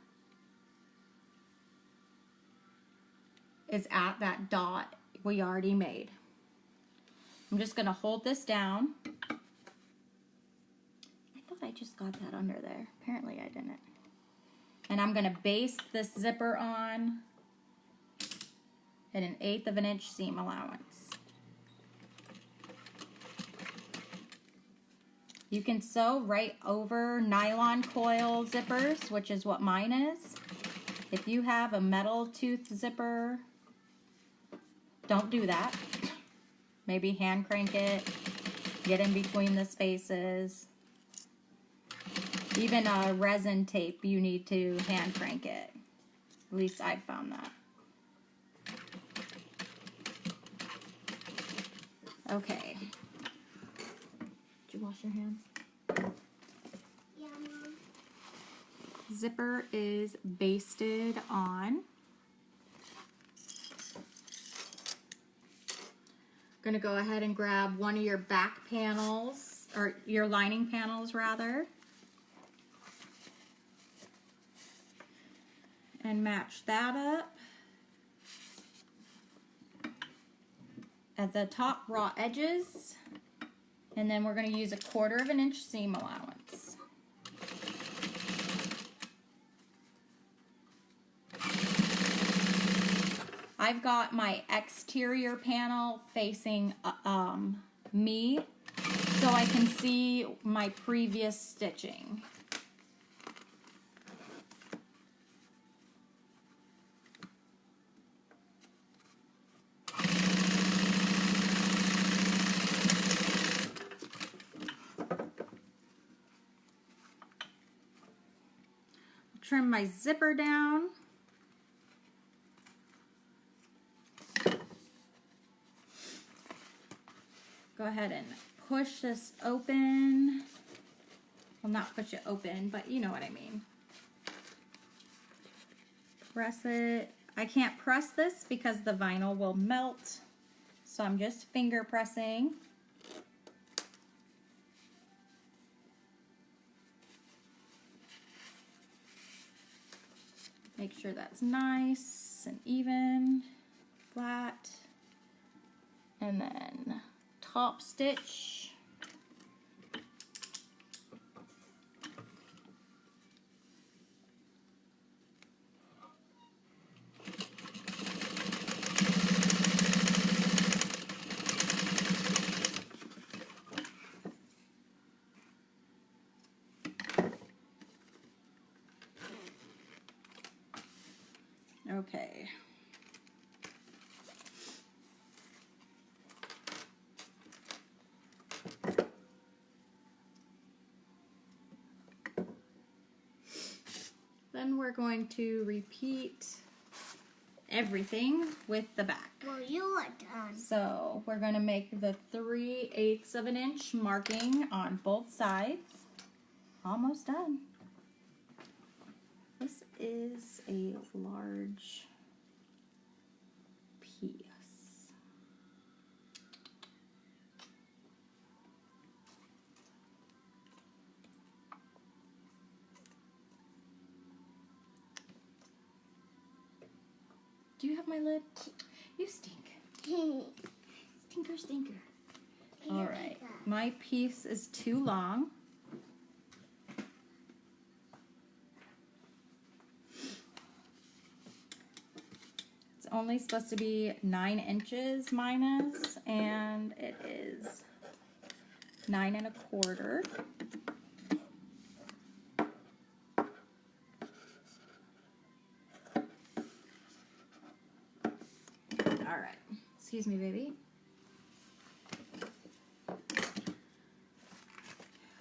is at that dot we already made. I'm just going to hold this down. I thought I just got that under there. Apparently I didn't. And I'm going to baste this zipper on at an 1/8 of an inch seam allowance. You can sew right over nylon coil zippers, which is what mine is. If you have a metal tooth zipper, don't do that. Maybe hand crank it, get in between the spaces. Even a resin tape, you need to hand crank it. At least I found that. Okay. Did you wash your hands? Yeah, Mom. Zipper is basted on. Gonna go ahead and grab one of your back panels, or your lining panels rather, and match that up at the top raw edges, and then we're going to use a 1/4 of an inch seam allowance. I've got my exterior panel facing me so I can see my previous stitching. Trim my zipper down. Go ahead and push this open. Well, not push it open, but you know what I mean. Press it. I can't press this because the vinyl will melt, so I'm just finger pressing. Make sure that's nice and even, flat, and then top stitch. Okay. Then we're going to repeat everything with the back. Well, you are done. So we're going to make the 3/8 of an inch marking on both sides. Almost done. This is a large piece. Do you have my lid? You stink. Stinker, stinker. All right, my piece is too long. It's only supposed to be 9 inches minus, and it is 9 1/4. All right, excuse me, baby.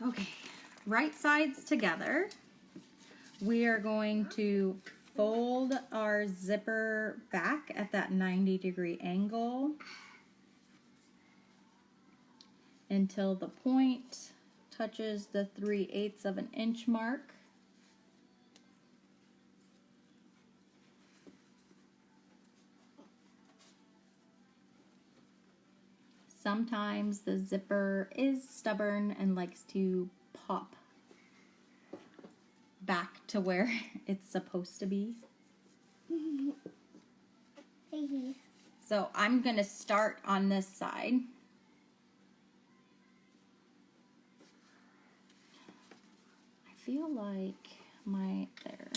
Okay, right sides together. We are going to fold our zipper back at that 90-degree angle until the point touches the 3/8 of an inch mark. Sometimes the zipper is stubborn and likes to pop back to where it's supposed to be. So I'm going to start on this side. I feel like there.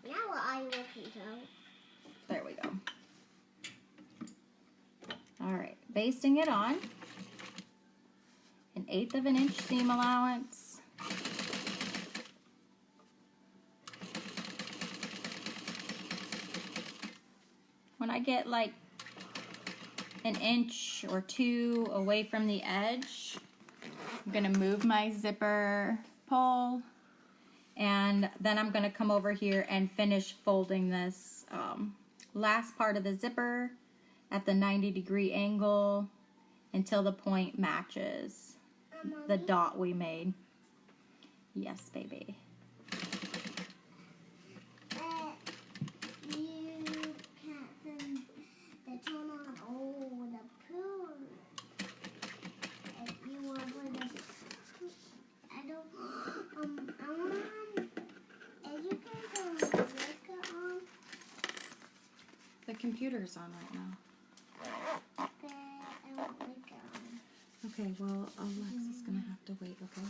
Now what are you looking to? There we go. All right, basting it on. 1/8 of an inch seam allowance. When I get like 1 inch or 2 away from the edge, I'm gonna move my zipper pull, and then I'm gonna come over here and finish folding this last part of the zipper at the 90-degree angle until the point matches the dot we made. Yes, baby. You can't turn on all the pool. If you want to, I don't, I want, if you can turn the liquor on. The computer's on right now. I want liquor on. Okay, well, Alexa's gonna have to wait, okay?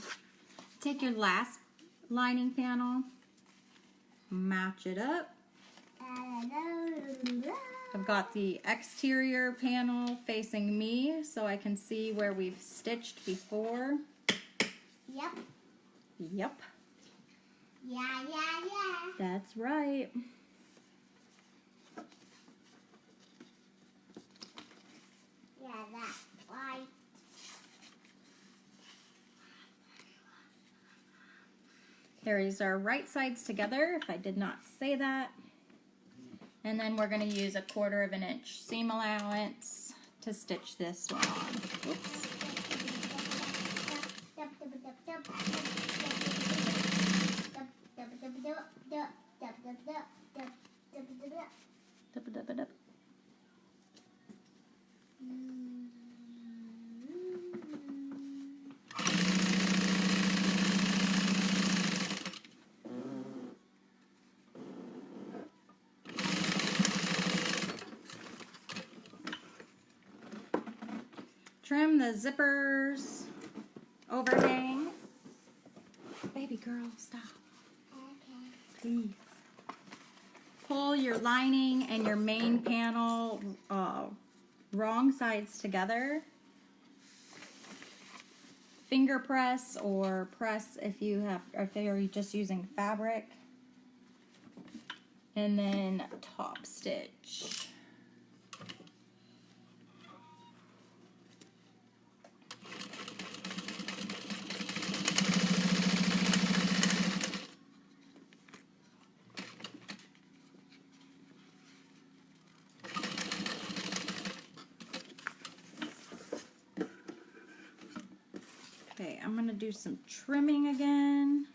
Take your last lining panel, match it up. I've got the exterior panel facing me so I can see where we've stitched before. Yep. Yep, Yeah. that's right. Yeah, that's right. There's our right sides together, if I did not say that. And then we're going to use 1/4 of an inch seam allowance to stitch this one on. Oops. Dup-a-dup-a-dup. Trim the zippers, overhang. Baby girl, stop. Okay. Please. Pull your lining and your main panel wrong sides together finger press or press if you're just using fabric. And then top stitch. Okay, I'm going to do some trimming again.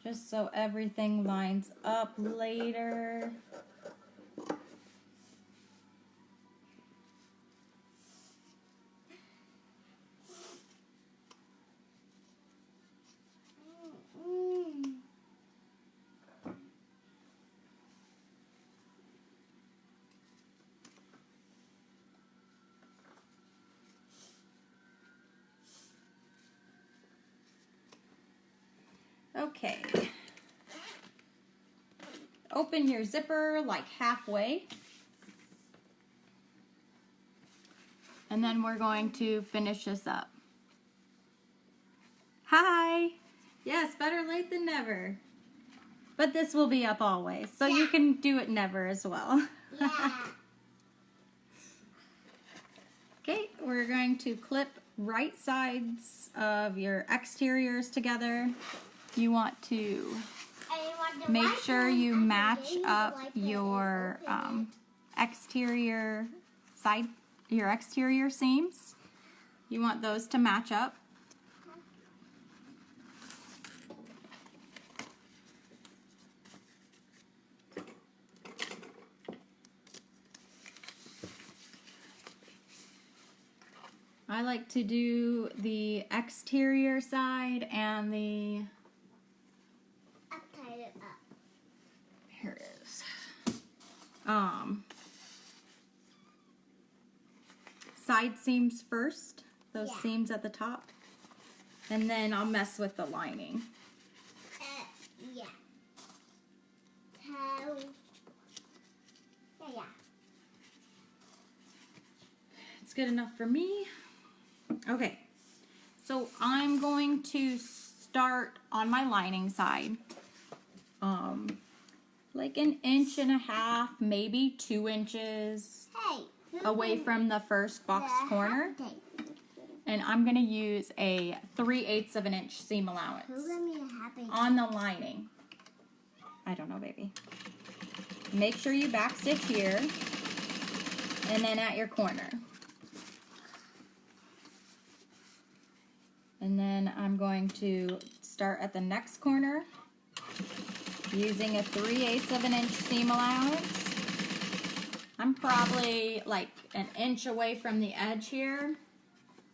Just so everything lines up later. Okay. Open your zipper like halfway. And then we're going to finish this up. Hi! Yes, better late than never. But this will be up always, so you can do it never as well. Yeah. Okay, we're going to clip right sides of your exteriors together. You want to make sure you match up your exterior seams. You want those to match up. I like to do the exterior side and the... I've tied it up. Here it is. Side seams first, those seams at the top, and then I'll mess with the lining. Yeah. How? Yeah. It's good enough for me. Okay, so I'm going to start on my lining side. Like 1.5 inches, maybe 2 inches away from the first box corner. And I'm going to use a 3/8 of an inch seam allowance on the lining. I don't know, baby. Make sure you back stitch here and then at your corner. And then I'm going to start at the next corner using a 3/8 of an inch seam allowance. I'm probably like 1 inch away from the edge here.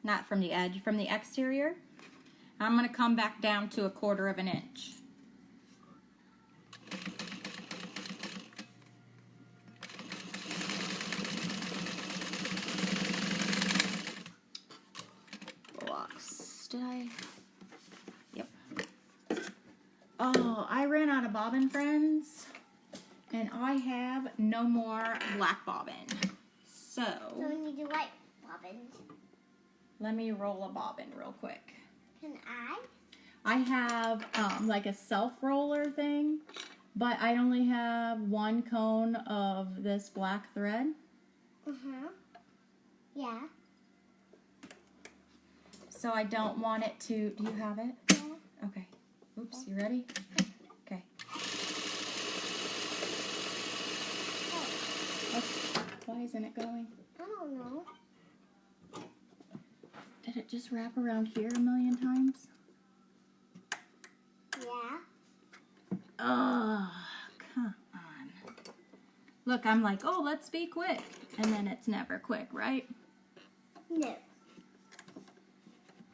Not from the edge, from the exterior. I'm going to come back down to 1/4 of an inch. Did I? Yep. Oh, I ran out of bobbin, friends, and I have no more black bobbin. So we need the white bobbins. Let me roll a bobbin real quick. Can I? I have like a self-roller thing, but I only have 1 cone of this black thread. Yeah. So I don't want it to... Do you have it? Yeah. Okay. Oops, you ready? Okay. Oh, why isn't it going? I don't know. Did it just wrap around here a million times? Yeah. Oh, come on. Look, I'm like, oh, let's be quick. And then it's never quick, right? No.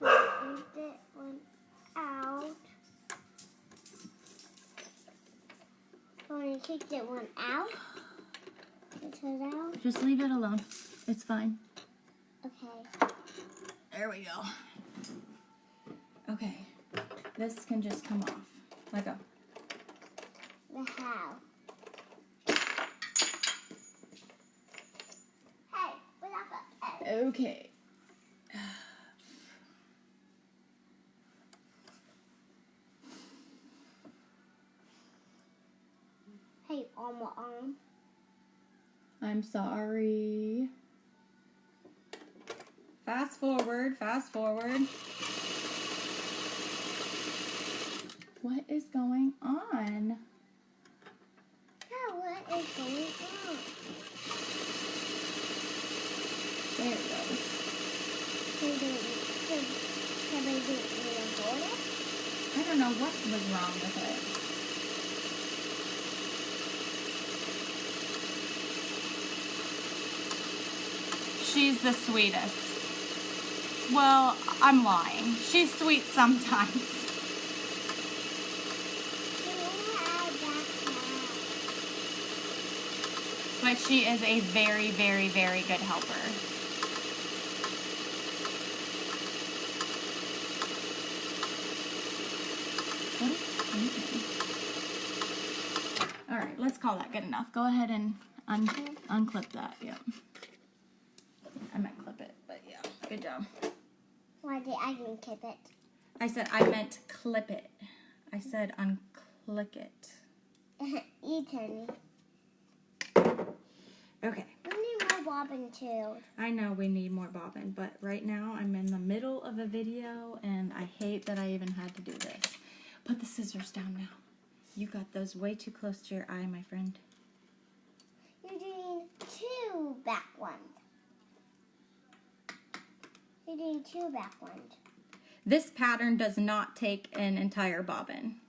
Take that one out. Want to take that one out? Take it out. Just leave it alone. It's fine. Okay. There we go. Okay. This can just come off. Let go. The how? Okay. Hey, on my arm. I'm sorry. Fast forward, fast forward. What is going on? Yeah, what is going on? There it goes. Can I do it? I don't know what was wrong with it. She's the sweetest. Well, I'm lying. She's sweet sometimes. But she is a very, very, very good helper. What is happening? All right, let's call that good enough. Go ahead and unclip that. Yep. I might clip it, but yeah, good job. Why did I even clip it? I said I meant clip it. I said unclick it. You tell me. Okay. We need more bobbin too. I know we need more bobbin, but right now I'm in the middle of a video and I hate that I even had to do this. Put the scissors down now. You got those way too close to your eye, my friend. You're doing 2 back ones. You're doing 2 back ones. This pattern does not take an entire bobbin.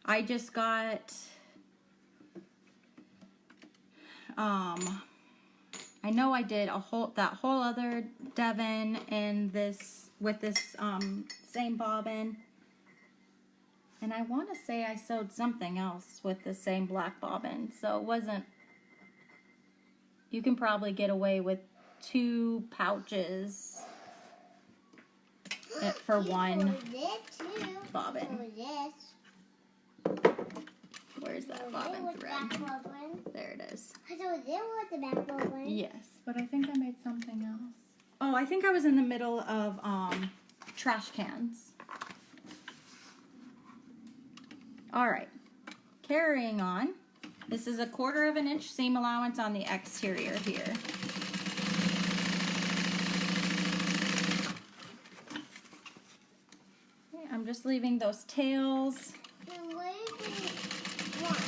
I just got, I know I did that whole other Devon in this, with this same bobbin. And I want to say I sewed something else with the same black bobbin. So it wasn't, you can probably get away with 2 pouches for one bobbin. Where's that bobbin thread? There it is. I thought there was the back bobbin. Yes, but I think I made something else. Oh, I think I was in the middle of trash cans. All right, carrying on. This is a 1/4 inch seam allowance on the exterior here. Okay, I'm just leaving those tails. And where do you want this?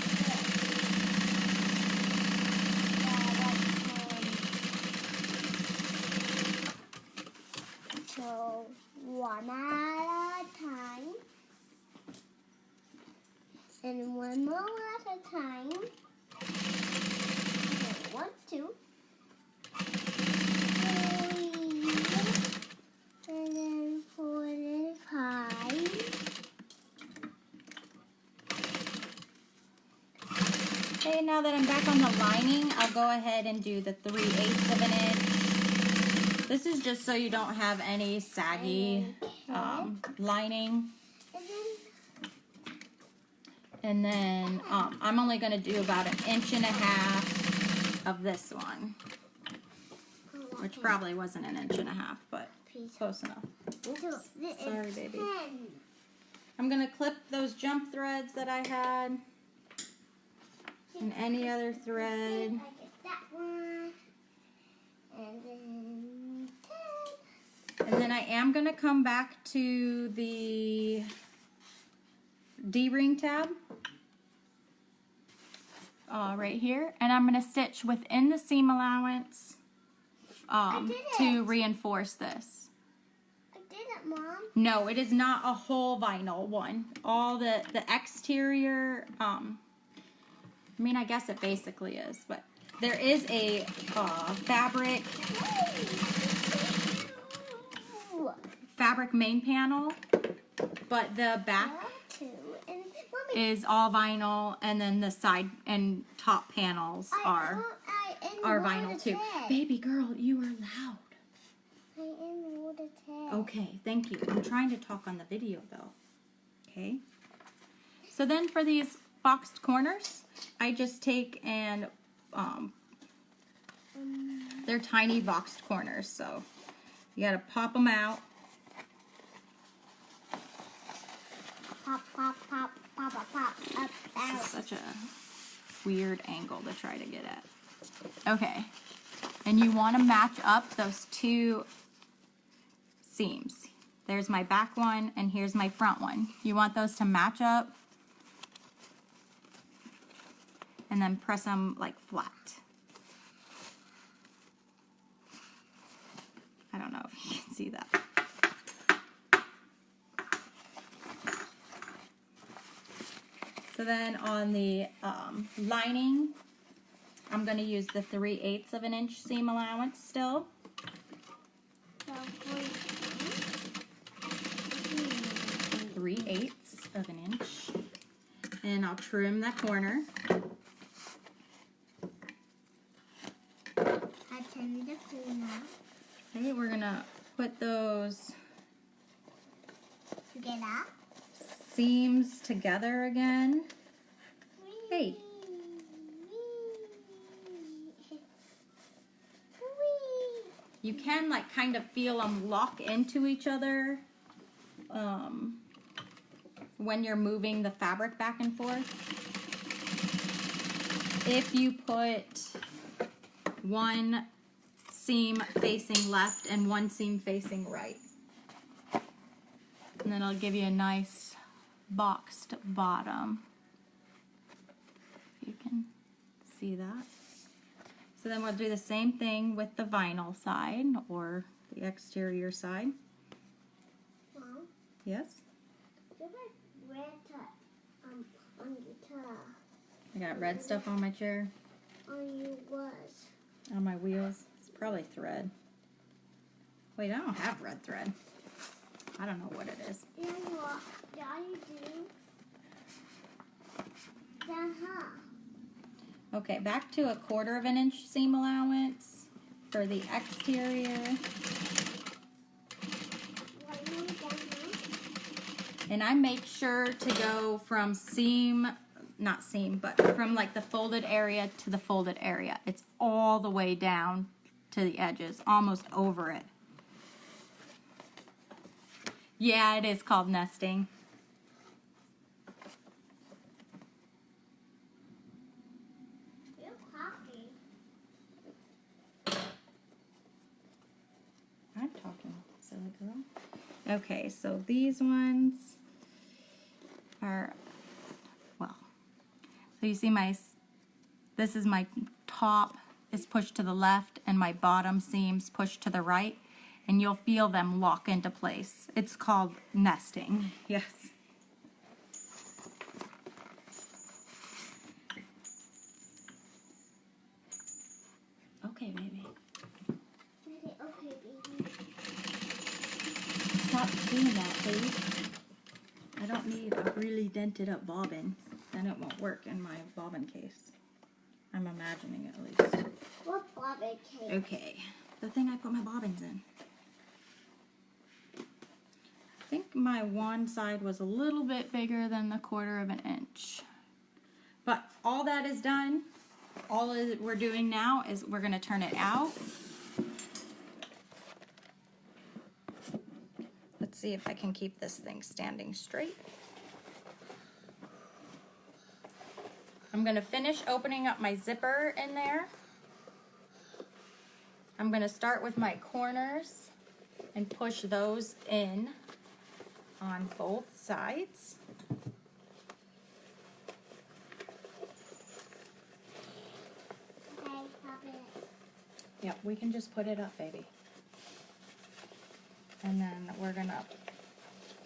So, one at a time. And one more at a time. Okay, 1, 2. 3. And then 4 and 5. Okay, now that I'm back on the lining, I'll go ahead and do the 3/8 of an inch. This is just so you don't have any saggy lining. And then I'm only going to do about 1.5 inches of this one, which probably wasn't 1.5 inches, but close enough. Oops, sorry, baby. I'm going to clip those jump threads that I had, and any other thread. And then I am going to come back to the D-ring tab right here, and I'm going to stitch within the seam allowance to reinforce this. I did it, Mom. No, it is not a whole vinyl one. All the exterior, I mean, I guess it basically is, but there is a fabric main panel, but the back is all vinyl, and then the side and top panels are vinyl too. Baby girl, you are loud. Okay, thank you. I'm trying to talk on the video though. Okay. So then for these boxed corners, I just take and They're tiny boxed corners, so you gotta pop them out. Pop, pop, pop, pop, pop, pop, up, This out. is such a weird angle to try to get at. Okay, and you want to match up those two seams. There's my back one and here's my front one. You want those to match up and then press them like flat. I don't know if you can see that. So then on the lining, I'm going to use the 3/8 of an inch seam allowance still. So, 3/8 of an inch. And I'll trim that corner. I turned the corner Okay, we're going to put those together. seams together again. Hey. You can like kind of feel them lock into each other when you're moving the fabric back and forth. If you put one seam facing left and one seam facing right, and then it'll give you a nice boxed bottom. If you can see that. So then we'll do the same thing with the vinyl side or the exterior side. Mom, Yes? do my red on the top. I got red stuff on my chair, On your was. on my wheels. It's probably thread. Wait, I don't have red thread. I don't know what it is. You know what? Yeah, you do. Uh-huh. Okay, back to a 1/4 of an inch seam allowance for the exterior. What you down And I make sure to go from seam, not seam, but from like the folded area to the folded area. It's all the way down to the edges, almost over it. Yeah, it is called nesting. You're coffee. I'm talking, silly girl. Okay, so these ones are, well, so you see this is my top is pushed to the left and my bottom seams pushed to the right, and you'll feel them lock into place. It's called nesting. Yes. Okay, baby. Okay, baby. Stop doing that, please. I don't need a really dented up bobbin. Then it won't work in my bobbin case. I'm imagining it at least. What bobbin cake? Okay, the thing I put my bobbins in. I think my one side was a little bit bigger than the 1/4 of an inch. But all that is done. All we're doing now is we're going to turn it out. Let's see if I can keep this thing standing straight. I'm going to finish opening up my zipper in there. I'm going to start with my corners and push those in on both sides. Okay, pop it. Yep, we can just put it up, baby. And then we're going to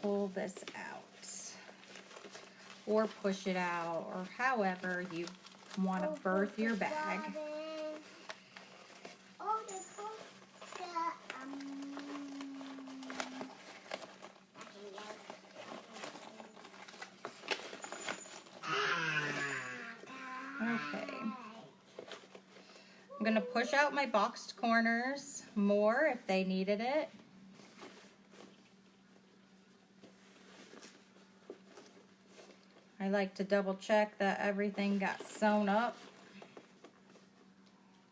pull this out. Or push it out, or however you want to birth your bag. Oh, they put Okay. I'm going to push out my boxed corners more if they needed it. I like to double check that everything got sewn up.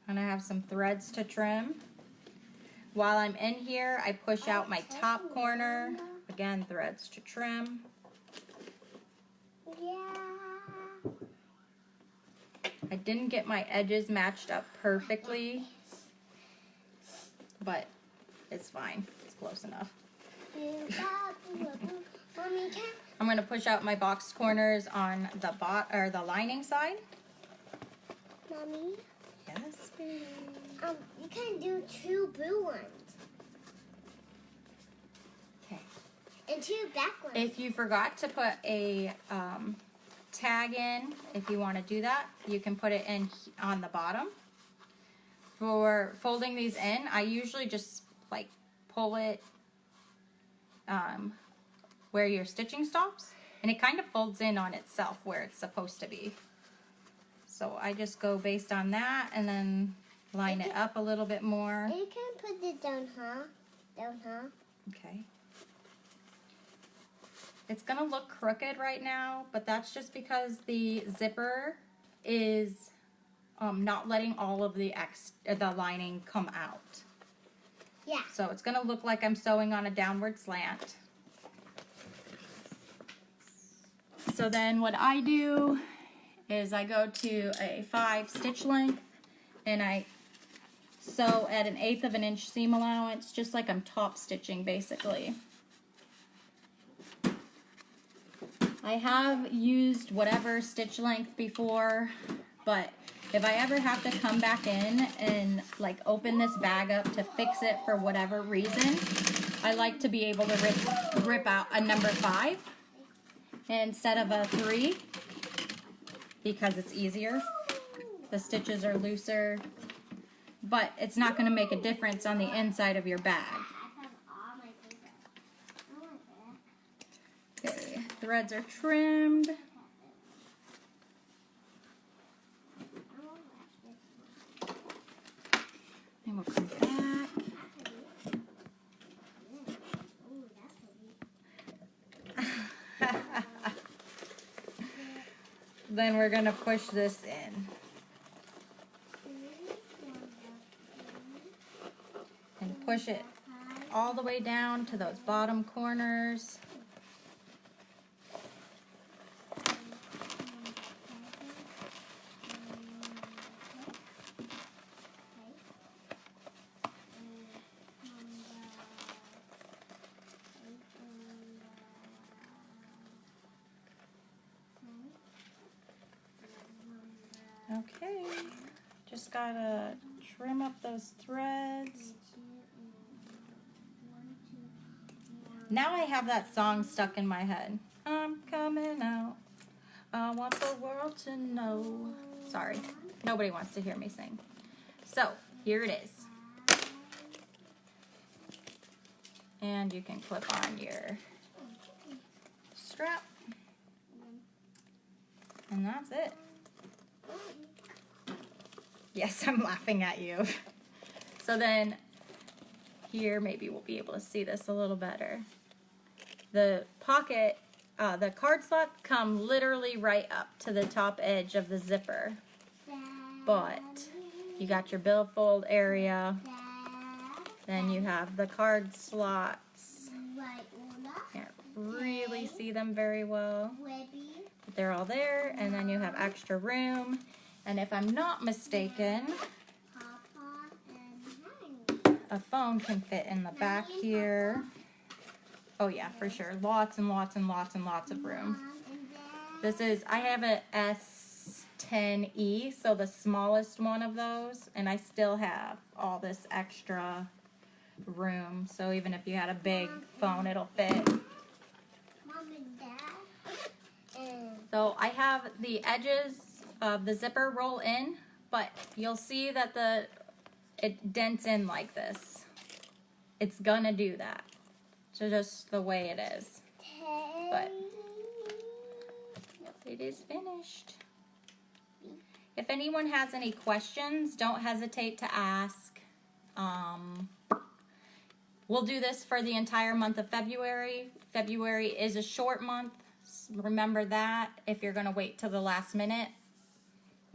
And I have some threads to trim. While I'm in here, I push out my top corner. Again, threads to trim. Yeah. I didn't get my edges matched up perfectly, but it's fine. It's close enough. Mommy, can I'm going to push out my boxed corners on the lining side. Mommy? Yes. You can do 2 blue ones. Okay. And 2 black ones. If you forgot to put a tag in, if you want to do that, you can put it in on the bottom. For folding these in, I usually just like pull it where your stitching stops, and it kind of folds in on itself where it's supposed to be. So I just go based on that and then line it up a little bit more. You can put it down, huh? Down, huh? Okay. It's gonna look crooked right now, but that's just because the zipper is not letting all of the lining come out. Yeah. So it's gonna look like I'm sewing on a downward slant. So then what I do is I go to a 5 stitch length and I sew at 1/8 of an inch seam allowance, just like I'm top stitching basically. I have used whatever stitch length before, but if I ever have to come back in and like open this bag up to fix it for whatever reason, I like to be able to rip out a number 5 instead of a 3 because it's easier. The stitches are looser, but it's not going to make a difference on the inside of your bag. Okay, threads are trimmed. And we'll come back. Then we're going to push this in. And push it all the way down to those bottom corners. Okay, just gotta trim up those threads. Now I have that song stuck in my head. I'm coming out. I want the world to know. Sorry, nobody wants to hear me sing. So, here it is. And you can clip on your strap. And that's it. Yes, I'm laughing at you. So then, here maybe we'll be able to see this a little better. The pocket, the card slots come literally right up to the top edge of the zipper. But you got your billfold area. Then you have the card slots. Can't really see them very well. But they're all there, and then you have extra room. And if I'm not mistaken, a phone can fit in the back here. Oh yeah, for sure. Lots and lots and lots and lots of room. This is, I have a S.O.T.A.K, so the smallest one of those, and I still have all this extra room. So even if you had a big phone, it'll fit. So I have the edges of the zipper roll in, but you'll see that it dents in like this. It's gonna do that. So just the way it is. But it is finished. If anyone has any questions, don't hesitate to ask. We'll do this for the entire month of February. February is a short month. Remember that if you're gonna wait till the last minute.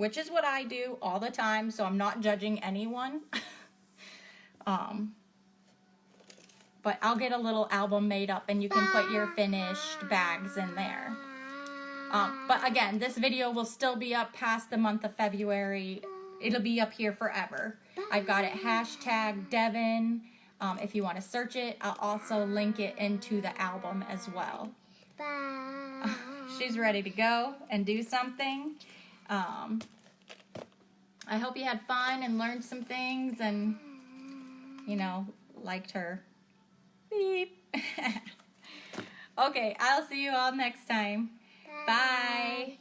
which is what I do all the time, so I'm not judging anyone. But I'll get a little album made up and you can put your finished bags in there. But again, this video will still be up past the month of February. It'll be up here forever. I've got it hashtag Devon. If you want to search it, I'll also link it into the album as well. Bye. She's ready to go and do something. I hope you had fun and learned some things and, you know, liked her. Beep. Okay, I'll see you all next time. Bye.